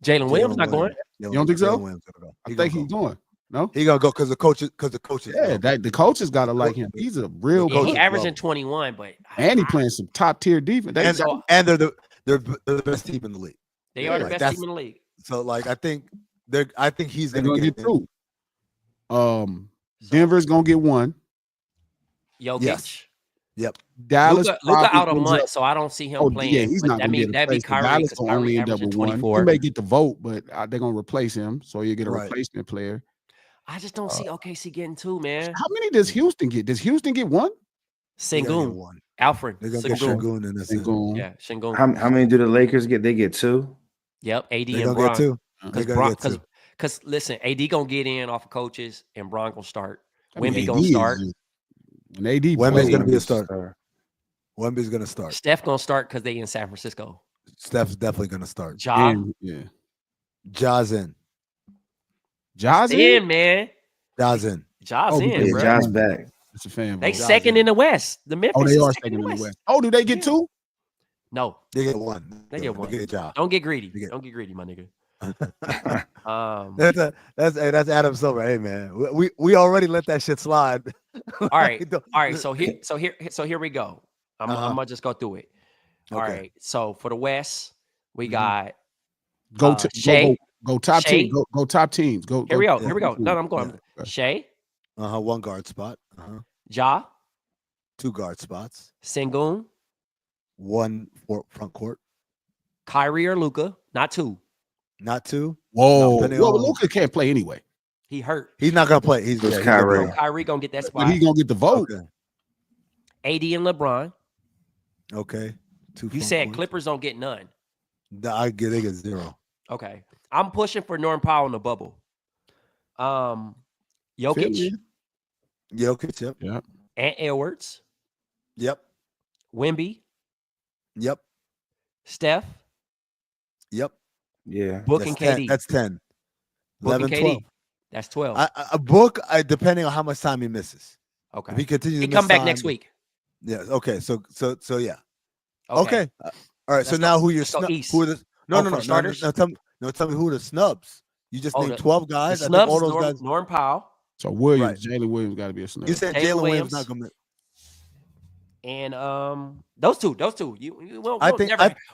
Speaker 3: Jalen Williams not going.
Speaker 4: You don't think so? I think he's going. No,
Speaker 2: he gonna go because the coaches.
Speaker 4: Yeah, the coaches gotta like him. He's a real coach.
Speaker 3: He averaging 21, but
Speaker 4: and he playing some top tier defense.
Speaker 2: And they're the best team in the league.
Speaker 3: They are the best team in the league.
Speaker 2: So like I think he's
Speaker 4: gonna get 2. Denver's gonna get 1.
Speaker 3: Jokic.
Speaker 2: Yes. Yep.
Speaker 4: Dallas
Speaker 3: Luka out a month, so I don't see him playing.
Speaker 4: Yeah, he's not gonna
Speaker 3: that'd be Kyrie.
Speaker 4: Dallas will only end up with 1. He may get the vote, but they're gonna replace him, so you get a replacement player.
Speaker 3: I just don't see OKC getting 2, man.
Speaker 4: How many does Houston get? Does Houston get 1?
Speaker 3: Sengun. Alfred.
Speaker 2: They're gonna get Sengun in this.
Speaker 3: Yeah, Sengun.
Speaker 1: How many do the Lakers get? They get 2.
Speaker 3: Yep, AD
Speaker 2: They're
Speaker 3: and
Speaker 2: Bron.
Speaker 3: Because listen, AD gonna get in off of coaches, and Bron gonna start. Wemby gonna start.
Speaker 2: Wemby's gonna be a starter. Wemby's gonna start.
Speaker 3: Steph gonna start because they in San Francisco.
Speaker 2: Steph's definitely gonna start.
Speaker 3: Ja's
Speaker 2: in.
Speaker 3: Ja's in, man.
Speaker 2: Ja's in.
Speaker 3: Ja's in, bro.
Speaker 1: Ja's back.
Speaker 4: It's a fan.
Speaker 3: They second in the West. The Memphis.
Speaker 4: Oh, they are second in the West. Oh, do they get 2?
Speaker 3: No,
Speaker 2: they get 1.
Speaker 3: They get 1. Don't get greedy. Don't get greedy, my nigga.
Speaker 2: That's Adam Silver. Hey man, we already let that shit slide.
Speaker 3: All right. So here we go. I'm gonna just go through it. All right. So for the West, we got
Speaker 4: go top team. Go top teams. Go.
Speaker 3: Here we go. No, I'm going. Shea.
Speaker 2: 1 guard spot.
Speaker 3: Ja.
Speaker 2: 2 guard spots.
Speaker 3: Sengun.
Speaker 2: 1 front court.
Speaker 3: Kyrie or Luka. Not 2.
Speaker 2: Not 2.
Speaker 4: Whoa. Luka can't play anyway.
Speaker 3: He hurt.
Speaker 2: He's not gonna play. He's
Speaker 1: Kyrie.
Speaker 3: Kyrie gonna get that spot.
Speaker 4: But he's gonna get the vote.
Speaker 2: Okay.
Speaker 3: AD and LeBron.
Speaker 2: Okay. 2.
Speaker 3: You said Clippers don't get none.
Speaker 2: They get 0.
Speaker 3: Okay. I'm pushing for Norman Powell in the bubble. Jokic.
Speaker 2: Yep.
Speaker 3: And Edwards.
Speaker 2: Yep.
Speaker 3: Wemby.
Speaker 2: Yep.
Speaker 3: Steph.
Speaker 2: Yep.
Speaker 1: Yeah.
Speaker 3: Book and KD.
Speaker 2: That's 10.
Speaker 3: Book
Speaker 2: 11,
Speaker 3: and KD.
Speaker 2: 12.
Speaker 3: That's 12.
Speaker 2: A Book, depending on how much time he misses.
Speaker 3: Okay.
Speaker 2: If he continues
Speaker 3: he
Speaker 2: to
Speaker 3: come back
Speaker 2: time,
Speaker 3: next week.
Speaker 2: Yeah. Okay. So yeah.
Speaker 3: Okay.
Speaker 2: All right. So now who you're who are the no
Speaker 3: starters?
Speaker 2: No, tell me who are the snubs. You just named 12 guys.
Speaker 3: The snubs,
Speaker 2: all those guys.
Speaker 3: Norm Powell.
Speaker 4: So Williams, Jalen Williams got to be a snub.
Speaker 2: You said Jalen Williams not gonna.
Speaker 3: And those two.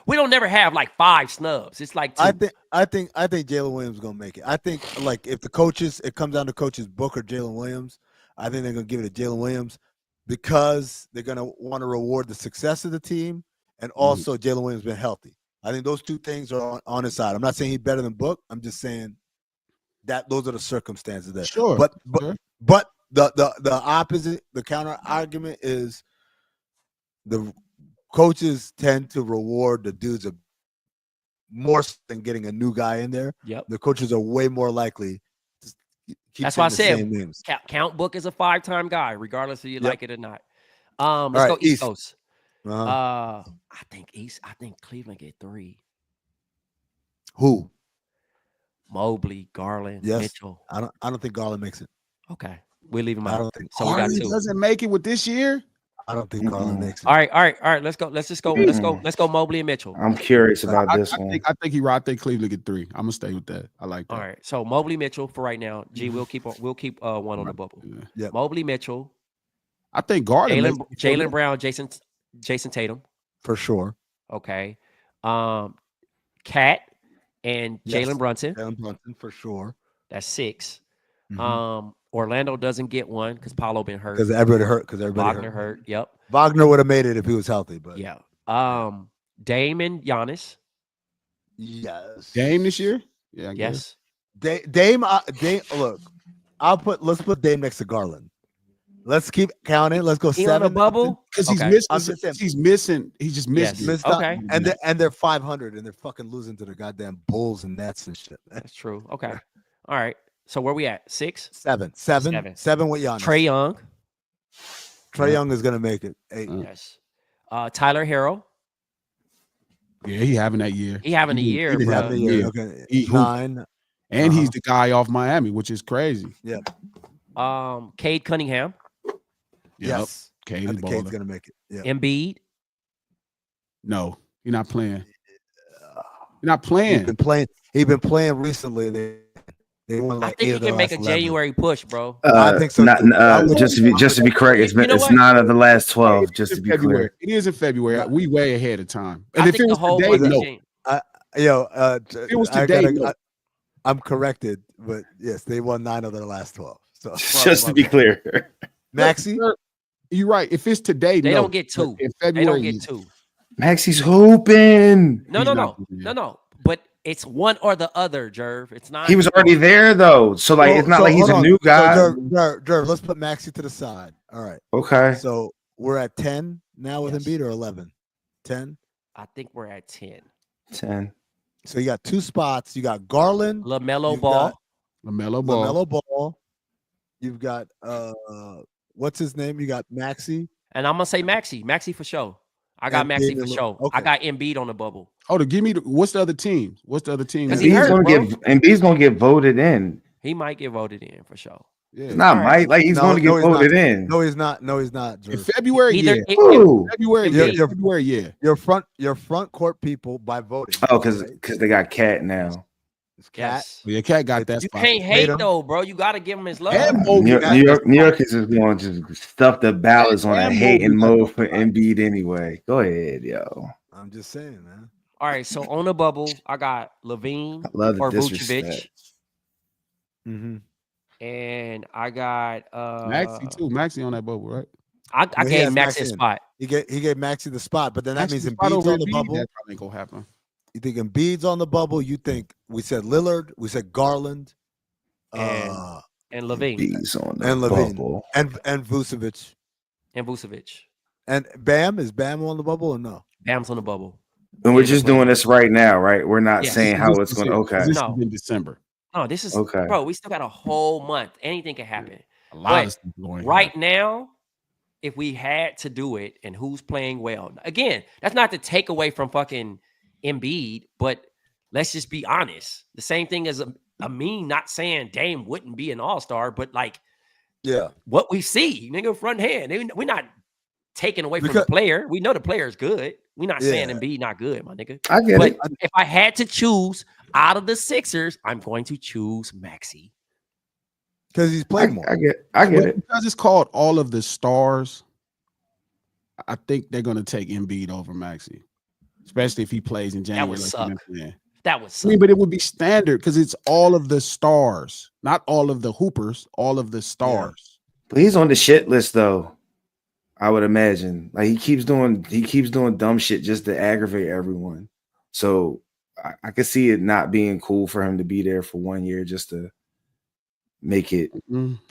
Speaker 3: We don't never have like 5 snubs. It's like 2.
Speaker 2: I think Jalen Williams is gonna make it. I think like if it comes down to coaches Book or Jalen Williams, I think they're gonna give it to Jalen Williams because they're gonna want to reward the success of the team and also Jalen Williams been healthy. I think those 2 things are on his side. I'm not saying he's better than Book. I'm just saying that those are the circumstances there.
Speaker 4: Sure.
Speaker 2: But the opposite, the counter argument is the coaches tend to reward the dudes more than getting a new guy in there.
Speaker 3: Yep.
Speaker 2: The coaches are way more likely to keep.
Speaker 3: That's why I said Count Book is a 5-time guy, regardless if you like it or not. Let's go East Coast. I think Cleveland get 3.
Speaker 2: Who?
Speaker 3: Mobley, Garland, Mitchell.
Speaker 2: I don't think Garland makes it.
Speaker 3: Okay, we're leaving him out.
Speaker 2: I don't think
Speaker 3: so. We got 2.
Speaker 4: Doesn't make it with this year.
Speaker 2: I don't think Garland makes it.
Speaker 3: All right. Let's go. Let's go. Mobley and Mitchell.
Speaker 1: I'm curious about this one.
Speaker 4: I think Cleveland get 3. I'm gonna stay with that. I like that.
Speaker 3: All right. So Mobley, Mitchell for right now. We'll keep 1 on the bubble.
Speaker 2: Yeah.
Speaker 3: Mobley, Mitchell.
Speaker 4: I think Garland,
Speaker 3: Jaylen Brown, Jason Tatum
Speaker 2: for sure.
Speaker 3: Okay. Cat and Jalen Brunson.
Speaker 2: Jalen Brunson for sure.
Speaker 3: That's 6. Orlando doesn't get 1 because Paolo been hurt.
Speaker 2: Because everybody hurt.
Speaker 3: Wagner hurt. Yep.
Speaker 2: Wagner would have made it if he was healthy, but
Speaker 3: yeah. Dame and Giannis.
Speaker 2: Yes.
Speaker 4: Dame this year? Yeah. I
Speaker 3: yes.
Speaker 2: Dame. Look, Let's put Dame next to Garland. Let's keep counting. Let's go
Speaker 3: He
Speaker 2: 7
Speaker 3: on the bubble
Speaker 4: because
Speaker 3: Okay.
Speaker 4: he's missing. He just missed
Speaker 3: Yes.
Speaker 4: it.
Speaker 3: Okay.
Speaker 2: And they're 500 and they're fucking losing to the goddamn Bulls and Nets and shit.
Speaker 3: That's true. Okay. All right. So where we at? 6?
Speaker 2: 7 with Giannis.
Speaker 3: Trey Young.
Speaker 2: Trey Young is gonna make it. 8.
Speaker 3: Yes. Tyler Harrell.
Speaker 4: Yeah, he having that year.
Speaker 3: He having a year,
Speaker 2: He's
Speaker 3: bro.
Speaker 2: having a year.
Speaker 4: Yeah.
Speaker 2: Okay.
Speaker 4: He-
Speaker 2: 9.
Speaker 4: And he's the guy off Miami, which is crazy.
Speaker 2: Yeah.
Speaker 3: Cade Cunningham.
Speaker 2: Yes.
Speaker 4: Cade
Speaker 2: I
Speaker 4: is
Speaker 2: think Cade's
Speaker 4: balling.
Speaker 2: gonna make it. Yeah.
Speaker 3: Embiid.
Speaker 4: No, he's not playing. He's not playing.
Speaker 2: He's been playing recently. They won
Speaker 3: I
Speaker 2: like
Speaker 3: think
Speaker 2: 8
Speaker 3: he
Speaker 2: of the
Speaker 3: can make a
Speaker 2: last 11.
Speaker 3: January push, bro.
Speaker 2: I think so. Too.
Speaker 1: Just to be correct, it's
Speaker 3: You know what?
Speaker 1: 9 of the last 12. Just to be
Speaker 4: February.
Speaker 1: clear,
Speaker 4: It is in February.
Speaker 2: Yeah.
Speaker 4: We way ahead of time. And
Speaker 3: I
Speaker 4: if
Speaker 3: think
Speaker 4: it was
Speaker 3: the whole
Speaker 4: today,
Speaker 3: month of
Speaker 4: no.
Speaker 3: Jan-
Speaker 4: It was today. No.
Speaker 2: I'm corrected, but yes, they won 9 of their last 12. So
Speaker 1: just to be clear.
Speaker 2: Maxey,
Speaker 4: You're right. If it's today,
Speaker 3: They
Speaker 4: no.
Speaker 3: don't get 2.
Speaker 4: In
Speaker 3: They
Speaker 4: February,
Speaker 3: don't get 2.
Speaker 1: Maxie's hooping.
Speaker 3: No. But it's one or the other, Jerv. It's not.
Speaker 1: He was already there though, so like it's not like he's a new guy.
Speaker 2: So, Jerv, let's put Maxey to the side. All right.
Speaker 1: Okay.
Speaker 2: So we're at 10 now with
Speaker 3: Yes.
Speaker 2: Embiid or 11? 10.
Speaker 3: I think we're at 10.
Speaker 1: 10.
Speaker 2: So you got 2 spots. You got Garland,
Speaker 3: LaMelo
Speaker 2: You've
Speaker 3: Ball.
Speaker 2: got
Speaker 4: LaMelo Ball.
Speaker 2: LaMelo Ball. You've got what's his name? You got Maxey.
Speaker 3: And I'm gonna say Maxey. Maxey for sure. I got
Speaker 2: And
Speaker 3: Maxey
Speaker 2: Embiid
Speaker 3: for
Speaker 2: and
Speaker 3: sure.
Speaker 2: okay.
Speaker 3: I got Embiid on the bubble.
Speaker 4: Oh, to give me what's the other team? What's the other team?
Speaker 3: 'Cause
Speaker 4: that-
Speaker 3: he
Speaker 1: He's
Speaker 3: hurt,
Speaker 1: gonna
Speaker 3: bro.
Speaker 1: Embiid's gonna get voted in.
Speaker 3: He might get voted in for sure.
Speaker 4: Yeah.
Speaker 1: It's not
Speaker 3: All right.
Speaker 1: Mike. Like he's gonna get
Speaker 2: he's
Speaker 1: voted
Speaker 2: not.
Speaker 1: in.
Speaker 2: No, he's not.
Speaker 4: In
Speaker 2: Jerv.
Speaker 4: February,
Speaker 3: Either
Speaker 4: yeah.
Speaker 1: Ooh.
Speaker 4: February,
Speaker 3: Yeah,
Speaker 4: yeah. February, yeah.
Speaker 2: Your front court people by voting.
Speaker 1: Oh, because they got Cat now.
Speaker 2: It's Cat.
Speaker 3: Yes.
Speaker 4: Well, yeah, Cat got that
Speaker 3: You
Speaker 4: spot.
Speaker 3: can't hate
Speaker 2: Tatum.
Speaker 3: though, bro. You gotta give him his love.
Speaker 4: And
Speaker 1: New York,
Speaker 4: Mobley
Speaker 1: New York is just going to just stuff the ballots on a
Speaker 4: And
Speaker 1: hating
Speaker 4: Mobley
Speaker 1: mode for Embiid anyway. Go ahead, yo.
Speaker 2: I'm just saying, man.
Speaker 3: All right, so on the bubble, I got Levine
Speaker 1: I love the
Speaker 3: or
Speaker 1: disrespect.
Speaker 3: Vucevic,
Speaker 2: Mm-hmm.
Speaker 3: and I got
Speaker 4: Maxey too. Maxey on that bubble, right?
Speaker 3: I
Speaker 2: Well, he
Speaker 3: gave
Speaker 2: has
Speaker 3: Maxey a
Speaker 2: Maxey in.
Speaker 3: spot.
Speaker 2: He gave Maxey the spot, but then that means
Speaker 4: Maxey's spot
Speaker 2: Embiid's
Speaker 4: over
Speaker 2: on the
Speaker 4: Embiid,
Speaker 2: bubble.
Speaker 4: that probably ain't gonna happen.
Speaker 2: You think Embiid's on the bubble? You think we said Lillard? We said Garland,
Speaker 3: And Levine
Speaker 1: Embiid's on the
Speaker 2: and Levine
Speaker 1: bubble.
Speaker 2: and Vucevic
Speaker 3: and Vucevic.
Speaker 2: and Bam. Is Bam on the bubble or no?
Speaker 3: Bam's on the bubble.
Speaker 1: And we're
Speaker 3: Yeah,
Speaker 1: just
Speaker 3: but-
Speaker 1: doing this right now, right? We're not
Speaker 3: Yes.
Speaker 1: saying how it's going to. Okay.
Speaker 4: This
Speaker 3: No.
Speaker 4: is in December.
Speaker 3: No, this is
Speaker 1: Okay.
Speaker 3: bro. We still got a whole month. Anything can happen.
Speaker 4: A lot
Speaker 3: But
Speaker 4: of stuff going
Speaker 3: Right now, if we had to do it, and who's playing well, again, that's not to take away from fucking Embiid, but let's just be honest. The same thing as Amin not saying Dame wouldn't be an all-star, but like
Speaker 2: Yeah,
Speaker 3: what we see, nigga, front hand. We're not taking away from
Speaker 2: Because-
Speaker 3: the player. We know the player is good. We're not saying
Speaker 2: Yeah.
Speaker 3: Embiid not good, my nigga.
Speaker 1: I get
Speaker 3: But
Speaker 1: it.
Speaker 3: if I had to choose out of the Sixers, I'm going to choose Maxey.
Speaker 2: because he's played more.
Speaker 1: I get it.
Speaker 4: Because it's called All of the Stars, I think they're gonna take Embiid over Maxey, especially if he plays in January.
Speaker 3: would
Speaker 4: like
Speaker 3: suck.
Speaker 4: he's been playing.
Speaker 3: That was
Speaker 4: I mean, but it would be standard because it's all of the stars, not all of the hoopers, all of the stars.
Speaker 1: But he's on the shit list though. I would imagine. Like he keeps doing dumb shit just to aggravate everyone. So I could see it not being cool for him to be there for 1 year just to make it.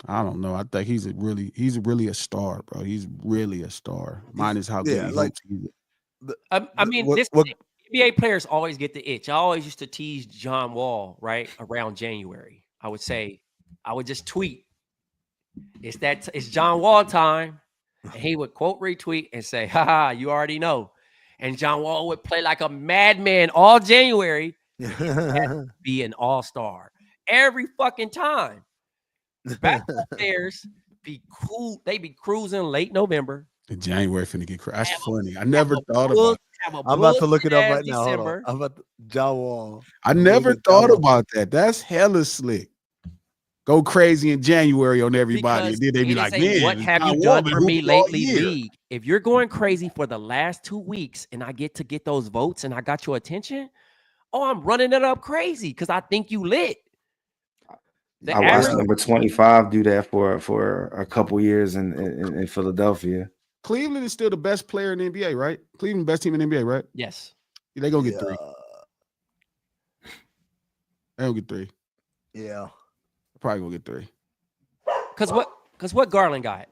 Speaker 4: I don't know. I think he's really a star, bro. He's really a star. Mine is how good
Speaker 2: Yeah,
Speaker 4: he
Speaker 2: like-
Speaker 4: hoops.
Speaker 3: I mean,
Speaker 2: What-
Speaker 3: this
Speaker 2: what-
Speaker 3: NBA players always get the itch. I always used to tease John Wall right around January. I would just tweet, it's John Wall time. And he would quote retweet and say, haha, you already know. And John Wall would play like a madman all January, be an all-star every fucking time. Basketball players be cool. They be cruising late November.
Speaker 4: In January finna get crazy. That's
Speaker 3: Have a-
Speaker 4: funny. I never
Speaker 3: Have a
Speaker 4: thought
Speaker 3: bull-
Speaker 4: about.
Speaker 3: have a
Speaker 2: I'm about to look it up
Speaker 3: bullshit-ass
Speaker 2: right now. Hold on.
Speaker 3: December.
Speaker 2: I'm about John Wall.
Speaker 4: I never
Speaker 2: Really
Speaker 4: thought
Speaker 2: dumb.
Speaker 4: about that. That's hella slick. Go crazy in January on everybody,
Speaker 3: Because
Speaker 4: and then they be
Speaker 3: it
Speaker 4: like,
Speaker 3: is
Speaker 4: "Man,
Speaker 3: what have
Speaker 4: John
Speaker 3: you
Speaker 4: Wall
Speaker 3: done
Speaker 4: been
Speaker 3: for me
Speaker 4: hooping all
Speaker 3: lately,
Speaker 4: year."
Speaker 3: league? If you're going crazy for the last 2 weeks and I get to get those votes and I got your attention, oh, I'm running it up crazy because I think you lit. The
Speaker 1: I watched
Speaker 3: average-
Speaker 1: number 25 do that for a couple years in Philadelphia.
Speaker 4: Cleveland is still the best player in the NBA, right? Cleveland best team in the NBA, right?
Speaker 3: Yes.
Speaker 4: They gonna get 3.
Speaker 2: Yeah.
Speaker 4: They gonna get 3.
Speaker 2: Yeah.
Speaker 4: Probably gonna get 3.
Speaker 3: Because what Garland got?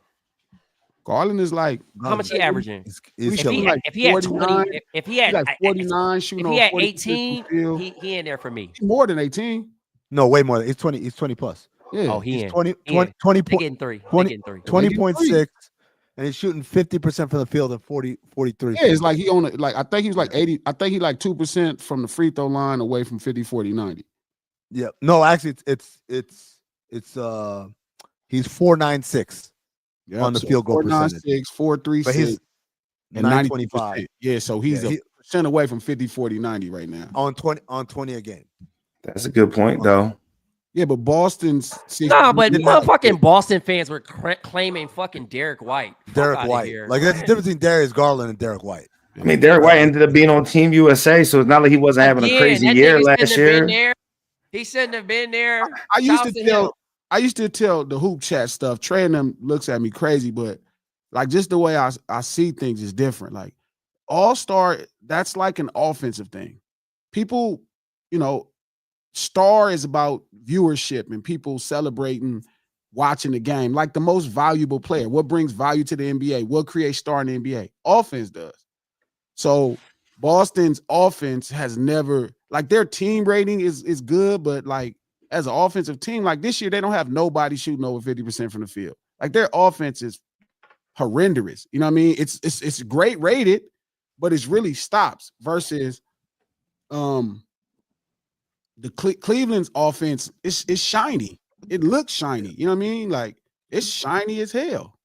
Speaker 4: Garland is like
Speaker 3: How much he averaging?
Speaker 4: If
Speaker 3: he had 20, if he had
Speaker 4: like 49, shooting
Speaker 3: if he had
Speaker 4: 40%
Speaker 3: 18,
Speaker 4: from
Speaker 3: he in there for me.
Speaker 4: more than 18.
Speaker 2: No, way more. He's 20. He's 20 plus.
Speaker 4: Yeah.
Speaker 3: Oh, he in.
Speaker 2: 20
Speaker 3: They getting three.
Speaker 2: 20.6, and he's shooting 50% from the field and 43.
Speaker 4: Yeah, it's like he on it. Like I think he was like 80. I think he like 2% from the free throw line away from 50, 40, 90.
Speaker 2: Yeah. No, actually, it's he's 4.96 on the field goal percentage.
Speaker 4: 4.96, 4.36,
Speaker 2: he's
Speaker 4: and 9.25. Yeah, so he's a percent away from 50, 40, 90 right now.
Speaker 2: On 20 a game.
Speaker 1: That's a good point, though.
Speaker 4: Yeah, but Boston's
Speaker 3: but motherfucking Boston fans were claiming fucking Derek White.
Speaker 2: Derek White. Like that's the difference between Darius Garland and Derek White.
Speaker 1: I mean, Derek White ended up being on Team USA, so it's not like he wasn't having a crazy year last year.
Speaker 3: He shouldn't have been there.
Speaker 4: I used to tell the hoop chat stuff. Trey and them looks at me crazy, but like just the way I see things is different. Like all-star, that's like an offensive thing. People, star is about viewership and people celebrating watching the game. Like the most valuable player. What brings value to the NBA? What creates star in the NBA? Offense does. So Boston's offense has never, like their team rating is good, but like as an offensive team, like this year, they don't have nobody shooting over 50% from the field. Like their offense is horrendous. You know what I mean? It's great rated, but it's really stops versus the Cleveland's offense is shiny. It looks shiny. You know what I mean? Like it's shiny as hell.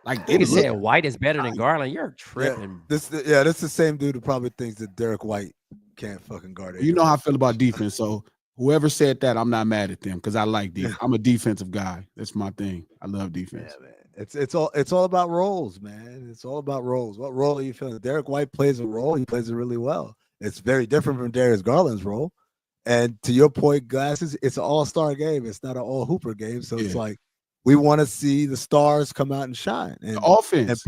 Speaker 4: Like
Speaker 3: they said White is better than Garland. You're tripping.
Speaker 2: That's the same dude who probably thinks that Derek White can't fucking guard it.
Speaker 4: You know how I feel about defense. So whoever said that, I'm not mad at them because I like defense. I'm a defensive guy. That's my thing. I love defense.
Speaker 2: Yeah, man. It's all about roles, man. It's all about roles. What role are you feeling? Derek White plays a role. He plays it really well. It's very different from Darius Garland's role. And to your point, Glasses, it's an all-star game. It's not an all-hooper game. So it's like we want to see the stars come out and shine. And
Speaker 4: the offense.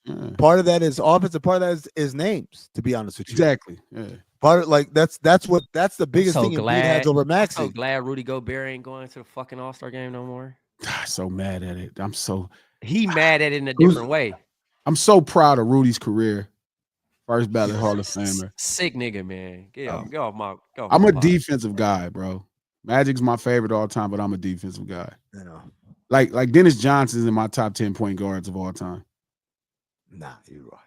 Speaker 2: And part of that is offense, and part of that is names, to be honest with you.
Speaker 4: Exactly. Yeah.
Speaker 2: Part of that's the biggest thing Embiid has over Maxey.
Speaker 3: I'm so glad Rudy Gobert ain't going to the fucking all-star game no more.
Speaker 4: So mad at it.
Speaker 3: He mad at it in a different way.
Speaker 4: I'm so proud of Rudy's career. First ballot Hall of Famer.
Speaker 3: Sick nigga, man.
Speaker 4: I'm a defensive guy, bro. Magic's my favorite all time, but I'm a defensive guy.
Speaker 2: You know.
Speaker 4: Like Dennis Johnson's in my top 10 point guards of all time.
Speaker 2: Nah, you are.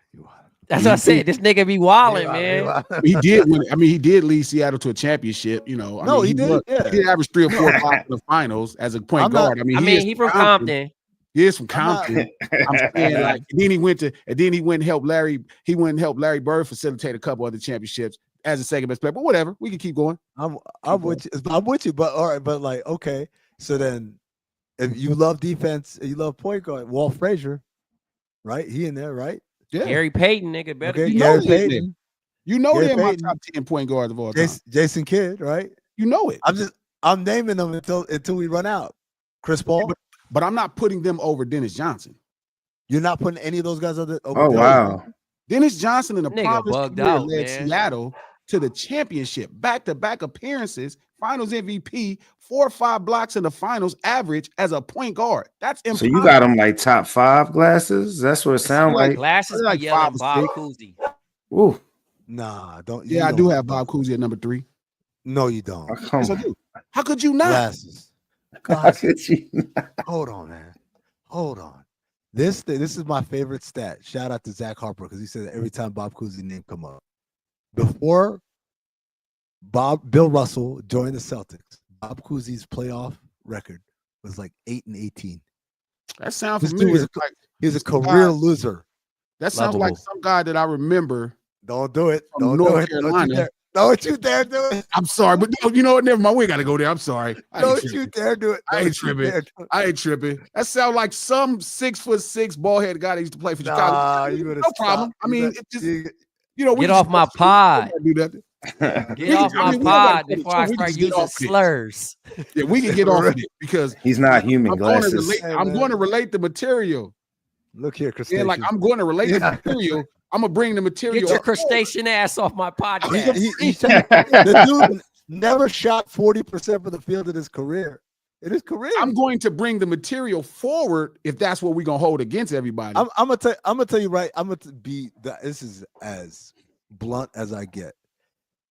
Speaker 3: That's what I said. This nigga be wilding, man.
Speaker 4: He did win. I mean, he did lead Seattle to a championship. He did. He did average 3 or 4 blocks in the finals as a point guard.
Speaker 3: He from Compton.
Speaker 4: He is from Compton. I'm saying, like, and then he went and helped Larry. He went and helped Larry Bird facilitate a couple other championships as a second best player. But whatever, we can keep going.
Speaker 2: I'm with you. But all right, but like, okay. So then, if you love defense, you love point guard, Walt Frazier, right? He in there, right?
Speaker 3: Yeah. Gary Payton, nigga, better.
Speaker 2: Okay, Gary Payton.
Speaker 4: You know they're my top 10 point guards of all time.
Speaker 2: Jason Kidd, right?
Speaker 4: You know it.
Speaker 2: I'm naming them until we run out. Chris Paul.
Speaker 4: But I'm not putting them over Dennis Johnson.
Speaker 2: You're not putting any of those guys over.
Speaker 1: Oh, wow.
Speaker 4: Dennis Johnson in the
Speaker 3: bugged out,
Speaker 4: led
Speaker 3: man.
Speaker 4: Seattle to the championship, back-to-back appearances, finals MVP, 4 or 5 blocks in the finals average as a point guard. That's impossible.
Speaker 1: So you got him like top 5 Glasses? That's what it sounds like.
Speaker 3: Glasses like yelling Bob Cousy.
Speaker 1: Ooh.
Speaker 2: Nah, don't.
Speaker 4: Yeah, I do have Bob Cousy at number 3.
Speaker 2: No, you don't.
Speaker 4: Yes, I do. How could you not?
Speaker 2: Glasses. Hold on, man. Hold on. This is my favorite stat. Shout out to Zach Harper because he said that every time Bob Cousy's name come up. Before Bill Russell joined the Celtics, Bob Cousy's playoff record was like 8-18.
Speaker 4: That sounds familiar.
Speaker 2: He was a career loser.
Speaker 4: That sounds like some guy that I remember.
Speaker 2: Don't do it.
Speaker 4: From North Carolina.
Speaker 2: Don't you dare do it.
Speaker 4: I'm sorry, but you know what? Never mind. We got to go there. I'm sorry.
Speaker 2: Don't you dare do it.
Speaker 4: I ain't tripping. That sounds like some 6'6" bald-headed guy that used to play for Chicago.
Speaker 2: No
Speaker 4: problem. I mean, it's just
Speaker 3: get off my pod. Get off my pod before I start using slurs.
Speaker 4: Yeah, we can get off of it because
Speaker 1: he's not human. Glasses.
Speaker 4: I'm going to relate the material.
Speaker 2: Look here, Chris.
Speaker 4: Yeah, like I'm going to relate the material. I'm gonna bring the material.
Speaker 3: Get your crustacean ass off my podcast.
Speaker 2: The dude never shot 40% from the field in his career. in his career.
Speaker 4: I'm going to bring the material forward if that's what we're gonna hold against everybody.
Speaker 2: I'm gonna tell you right. I'm gonna be this is as blunt as I get.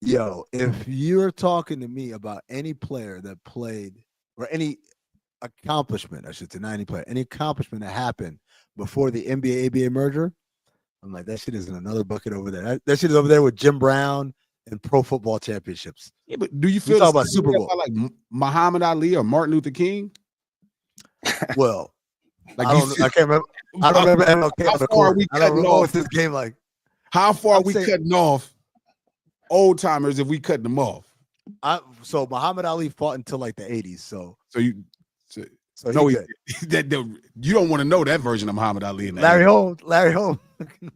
Speaker 2: Yo, if you're talking to me about any player that played or any accomplishment, I should say, not any player, any accomplishment that happened before the NBA ABA merger, I'm like, that shit is in another bucket over there. That shit is over there with Jim Brown and Pro Football Championships.
Speaker 4: Yeah, but do you feel
Speaker 2: talk about Super Bowl
Speaker 4: like Muhammad Ali or Martin Luther King?
Speaker 2: Well,
Speaker 4: like
Speaker 2: I can't remember. I don't remember MLK.
Speaker 4: How far are we cutting off
Speaker 2: this game? Like,
Speaker 4: how far are we cutting off old timers if we cut them off?
Speaker 2: So Muhammad Ali fought until like the 80s. So
Speaker 4: you don't want to know that version of Muhammad Ali.
Speaker 2: Larry Holmes.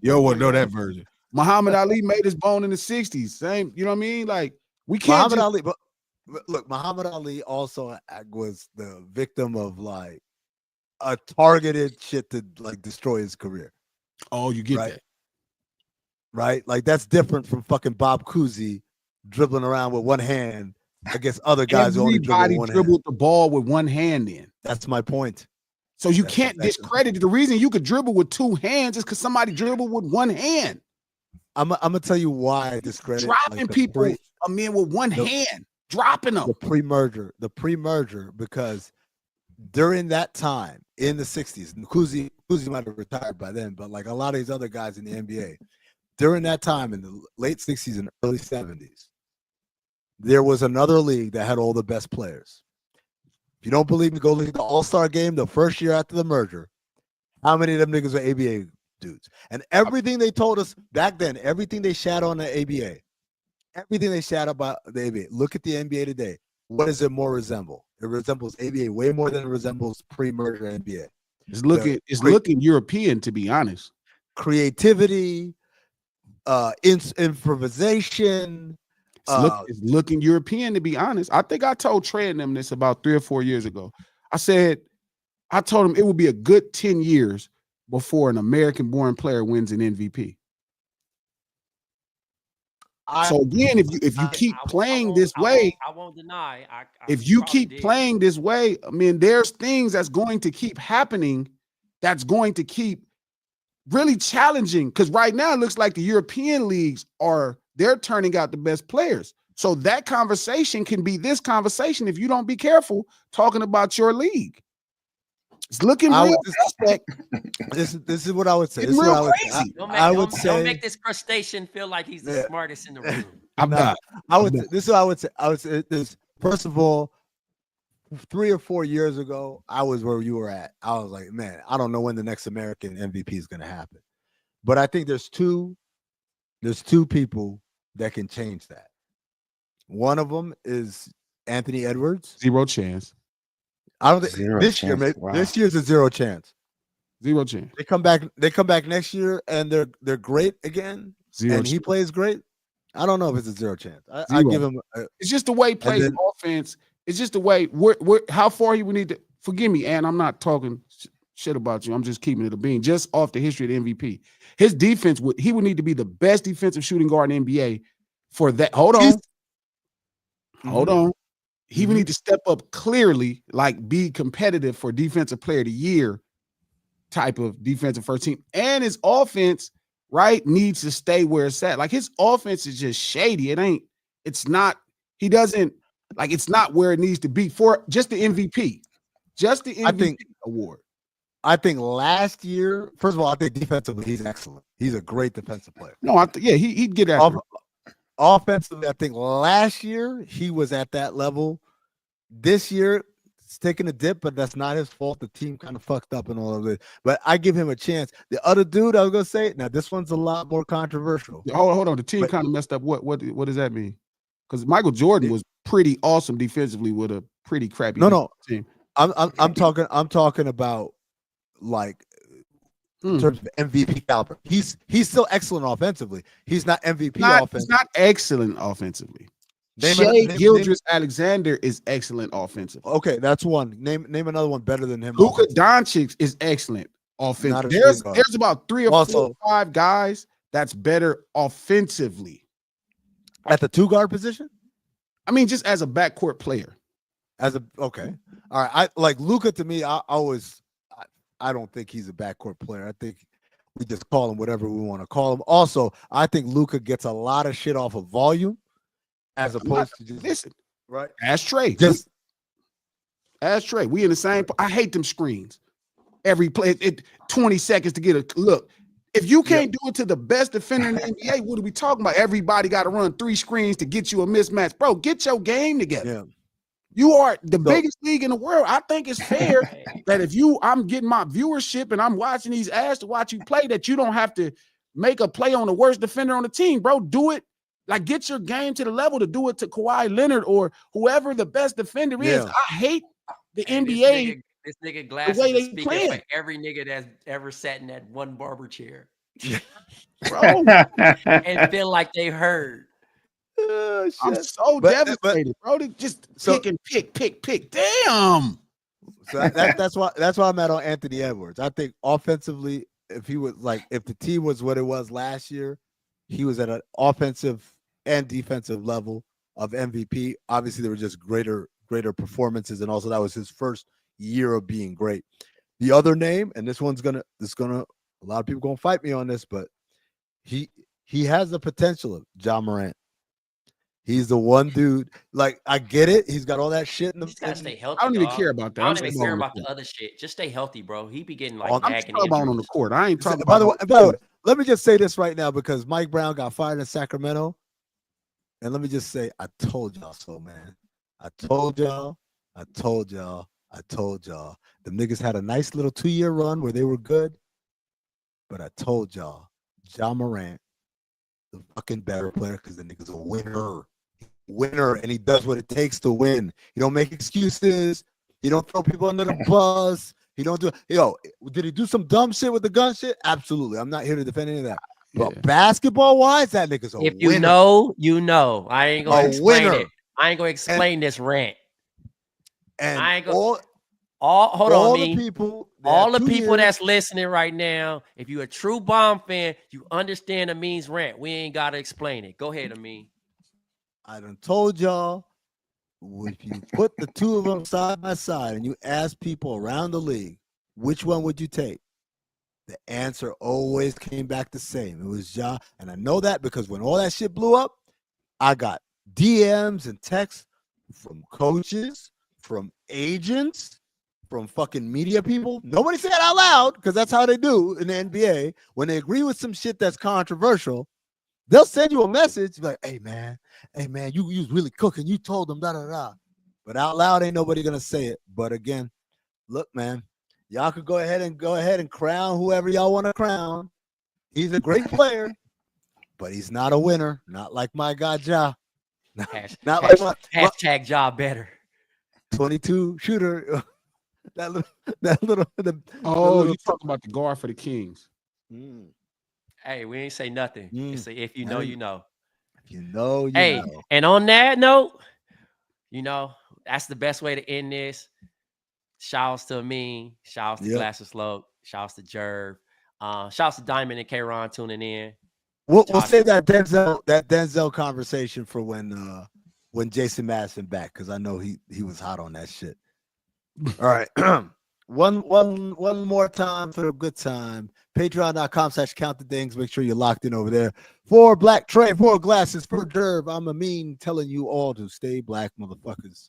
Speaker 4: You don't want to know that version. Muhammad Ali made his bone in the 60s. Same, you know what I mean? Like, we can't
Speaker 2: Muhammad Ali, but look, Muhammad Ali also was the victim of like a targeted shit to like destroy his career.
Speaker 4: Oh, you get that.
Speaker 2: Right? Like, that's different from fucking Bob Cousy dribbling around with one hand against other guys who only
Speaker 4: dribbled the ball with one hand in.
Speaker 2: That's my point.
Speaker 4: So you can't discredit it. The reason you could dribble with two hands is because somebody dribbled with one hand.
Speaker 2: I'm gonna tell you why I discredit
Speaker 4: dropping people. I mean, with one hand, dropping them.
Speaker 2: The pre-merger, because during that time in the 60s, Cousy might have retired by then, but like a lot of these other guys in the NBA, during that time in the late 60s and early 70s, there was another league that had all the best players. If you don't believe me, go look at the All-Star game the first year after the merger. How many of them niggas were ABA dudes? And everything they told us back then, everything they shat on the ABA, everything they shat about the ABA, look at the NBA today. What does it more resemble? It resembles ABA way more than it resembles pre-merger NBA.
Speaker 4: It's looking European, to be honest.
Speaker 2: Creativity, improvisation.
Speaker 4: It's looking European, to be honest. I think I told Trey and them this about 3 or 4 years ago. I told him it would be a good 10 years before an American-born player wins an MVP. So again, if you keep playing this way,
Speaker 3: I won't deny.
Speaker 4: If you keep playing this way, I mean, there's things that's going to keep happening that's going to keep really challenging. Because right now it looks like the European leagues they're turning out the best players. So that conversation can be this conversation if you don't be careful talking about your league. It's looking real suspect.
Speaker 2: This is what I would say.
Speaker 4: It's real crazy.
Speaker 3: Don't make this crustacean feel like he's the smartest in the room.
Speaker 4: I'm not.
Speaker 2: This is what I would say. I would say this. First of all, 3 or 4 years ago, I was where you were at. I was like, man, I don't know when the next American MVP is going to happen. But I think there's two people that can change that. One of them is Anthony Edwards.
Speaker 4: Zero chance.
Speaker 2: I don't think this year. Wow. This year's a zero chance.
Speaker 4: Zero chance.
Speaker 2: They come back next year and they're great again. He plays great. I don't know if it's a zero chance. I give him.
Speaker 4: It's just the way he plays offense. It's just the way. How far he would need to. Forgive me, Ann. I'm not talking shit about you. I'm just keeping it a bean. Just off the history of the MVP, his defense would need to be the best defensive shooting guard in the NBA for that. Hold on. He would need to step up clearly, like be competitive for defensive player of the year type of defensive first team. And his offense, right, needs to stay where it's at. Like his offense is just shady. It's not where it needs to be for just the MVP. Just the MVP award.
Speaker 2: I think last year, first of all, I think defensively he's excellent. He's a great defensive player.
Speaker 4: No, he'd get after
Speaker 2: offensively, I think last year he was at that level. This year it's taking a dip, but that's not his fault. The team kind of fucked up and all of it. But I give him a chance. The other dude, I was gonna say, now this one's a lot more controversial.
Speaker 4: Hold on. The team kind of messed up. What does that mean? Because Michael Jordan was pretty awesome defensively with a pretty crappy team.
Speaker 2: I'm talking about like in terms of MVP caliber. He's still excellent offensively. He's not MVP offensively.
Speaker 4: He's not excellent offensively. Shai Gilgeous-Alexander is excellent offensively.
Speaker 2: Okay, that's one. Name another one better than him.
Speaker 4: Luka Doncic is excellent offensively. There's about 3 or 4 or 5 guys that's better offensively.
Speaker 2: At the 2 guard position?
Speaker 4: I mean, just as a backcourt player.
Speaker 2: Okay. All right. I like Luka to me, I don't think he's a backcourt player. I think we just call him whatever we want to call him. Also, I think Luka gets a lot of shit off of volume as opposed to just
Speaker 4: listen.
Speaker 2: Right.
Speaker 4: Ask Trey. Ask Trey. We in the same. I hate them screens. Every play, 20 seconds to get a look. If you can't do it to the best defender in the NBA, what are we talking about? Everybody got to run 3 screens to get you a mismatch. Bro, get your game together.
Speaker 2: Yeah.
Speaker 4: You are the biggest league in the world. I think it's fair that if I'm getting my viewership and I'm watching these ads to watch you play, that you don't have to make a play on the worst defender on the team, bro. Do it. Like, get your game to the level to do it to Kawhi Leonard or whoever the best defender is. I hate the NBA.
Speaker 3: This nigga Glasses is speaking for every nigga that's ever sat in that one barber chair.
Speaker 4: Bro.
Speaker 3: And feel like they heard.
Speaker 4: I'm so devastated, bro. Just pick. Damn.
Speaker 2: So that's why I'm at on Anthony Edwards. I think offensively, if the team was what it was last year, he was at an offensive and defensive level of MVP. Obviously, there were just greater performances, and also that was his first year of being great. The other name, and this one's gonna a lot of people gonna fight me on this, but he has the potential of Ja Morant. He's the one dude. Like, I get it. He's got all that shit in the.
Speaker 3: He's gotta stay healthy.
Speaker 4: I don't even care about that.
Speaker 3: I don't even care about the other shit. Just stay healthy, bro. He be getting like nagging
Speaker 4: injuries. On the court. I ain't talking
Speaker 2: about.
Speaker 4: By
Speaker 2: the way, let me just say this right now because Mike Brown got fired in Sacramento, and let me just say, I told y'all so, man. I told y'all. The niggas had a nice little 2-year run where they were good, but I told y'all, Ja Morant, the fucking better player because the nigga's a winner, and he does what it takes to win. He don't make excuses. He don't throw people under the bus. He don't do. Did he do some dumb shit with the gun shit? Absolutely. I'm not here to defend any of that. But basketball wise, that nigga's a winner.
Speaker 3: If you know, you know. I ain't gonna explain it. I ain't gonna explain this rant.
Speaker 2: And
Speaker 3: I ain't gonna. All the people that's listening right now, if you're a true BOMM fan, you understand Amin's rant. We ain't gotta explain it. Go ahead, Amin.
Speaker 2: I done told y'all, if you put the two of them side by side and you ask people around the league, which one would you take? The answer always came back the same. It was Ja. And I know that because when all that shit blew up, I got DMs and texts from coaches, from agents, from fucking media people. Nobody said it out loud because that's how they do in the NBA. When they agree with some shit that's controversial, they'll send you a message like, hey man, you was really cooking. You told them da-da-da. But out loud, ain't nobody going to say it. But again, look, man, y'all could go ahead and crown whoever y'all want to crown. He's a great player, but he's not a winner. Not like my guy, Ja.
Speaker 3: Hashtag Ja better.
Speaker 2: 22 shooter. You
Speaker 4: talking about the guard for the Kings.
Speaker 3: Hey, we ain't say nothing. It's a, if you know, you know.
Speaker 2: If you know, you
Speaker 3: know. And on that note, that's the best way to end this. Shouts to Amin. Shouts to Glasses Malone. Shouts to Jerv. Shouts to Diamond and K-Ron tuning in.
Speaker 2: We'll save that Denzel conversation for when Jason Madison back, because I know he was hot on that shit. All right. One more time for a good time. Patreon.com/countthedings. Make sure you're locked in over there. For Black Trey, for Glasses, for Jerv, I'm Amin telling you all to stay black, motherfuckers.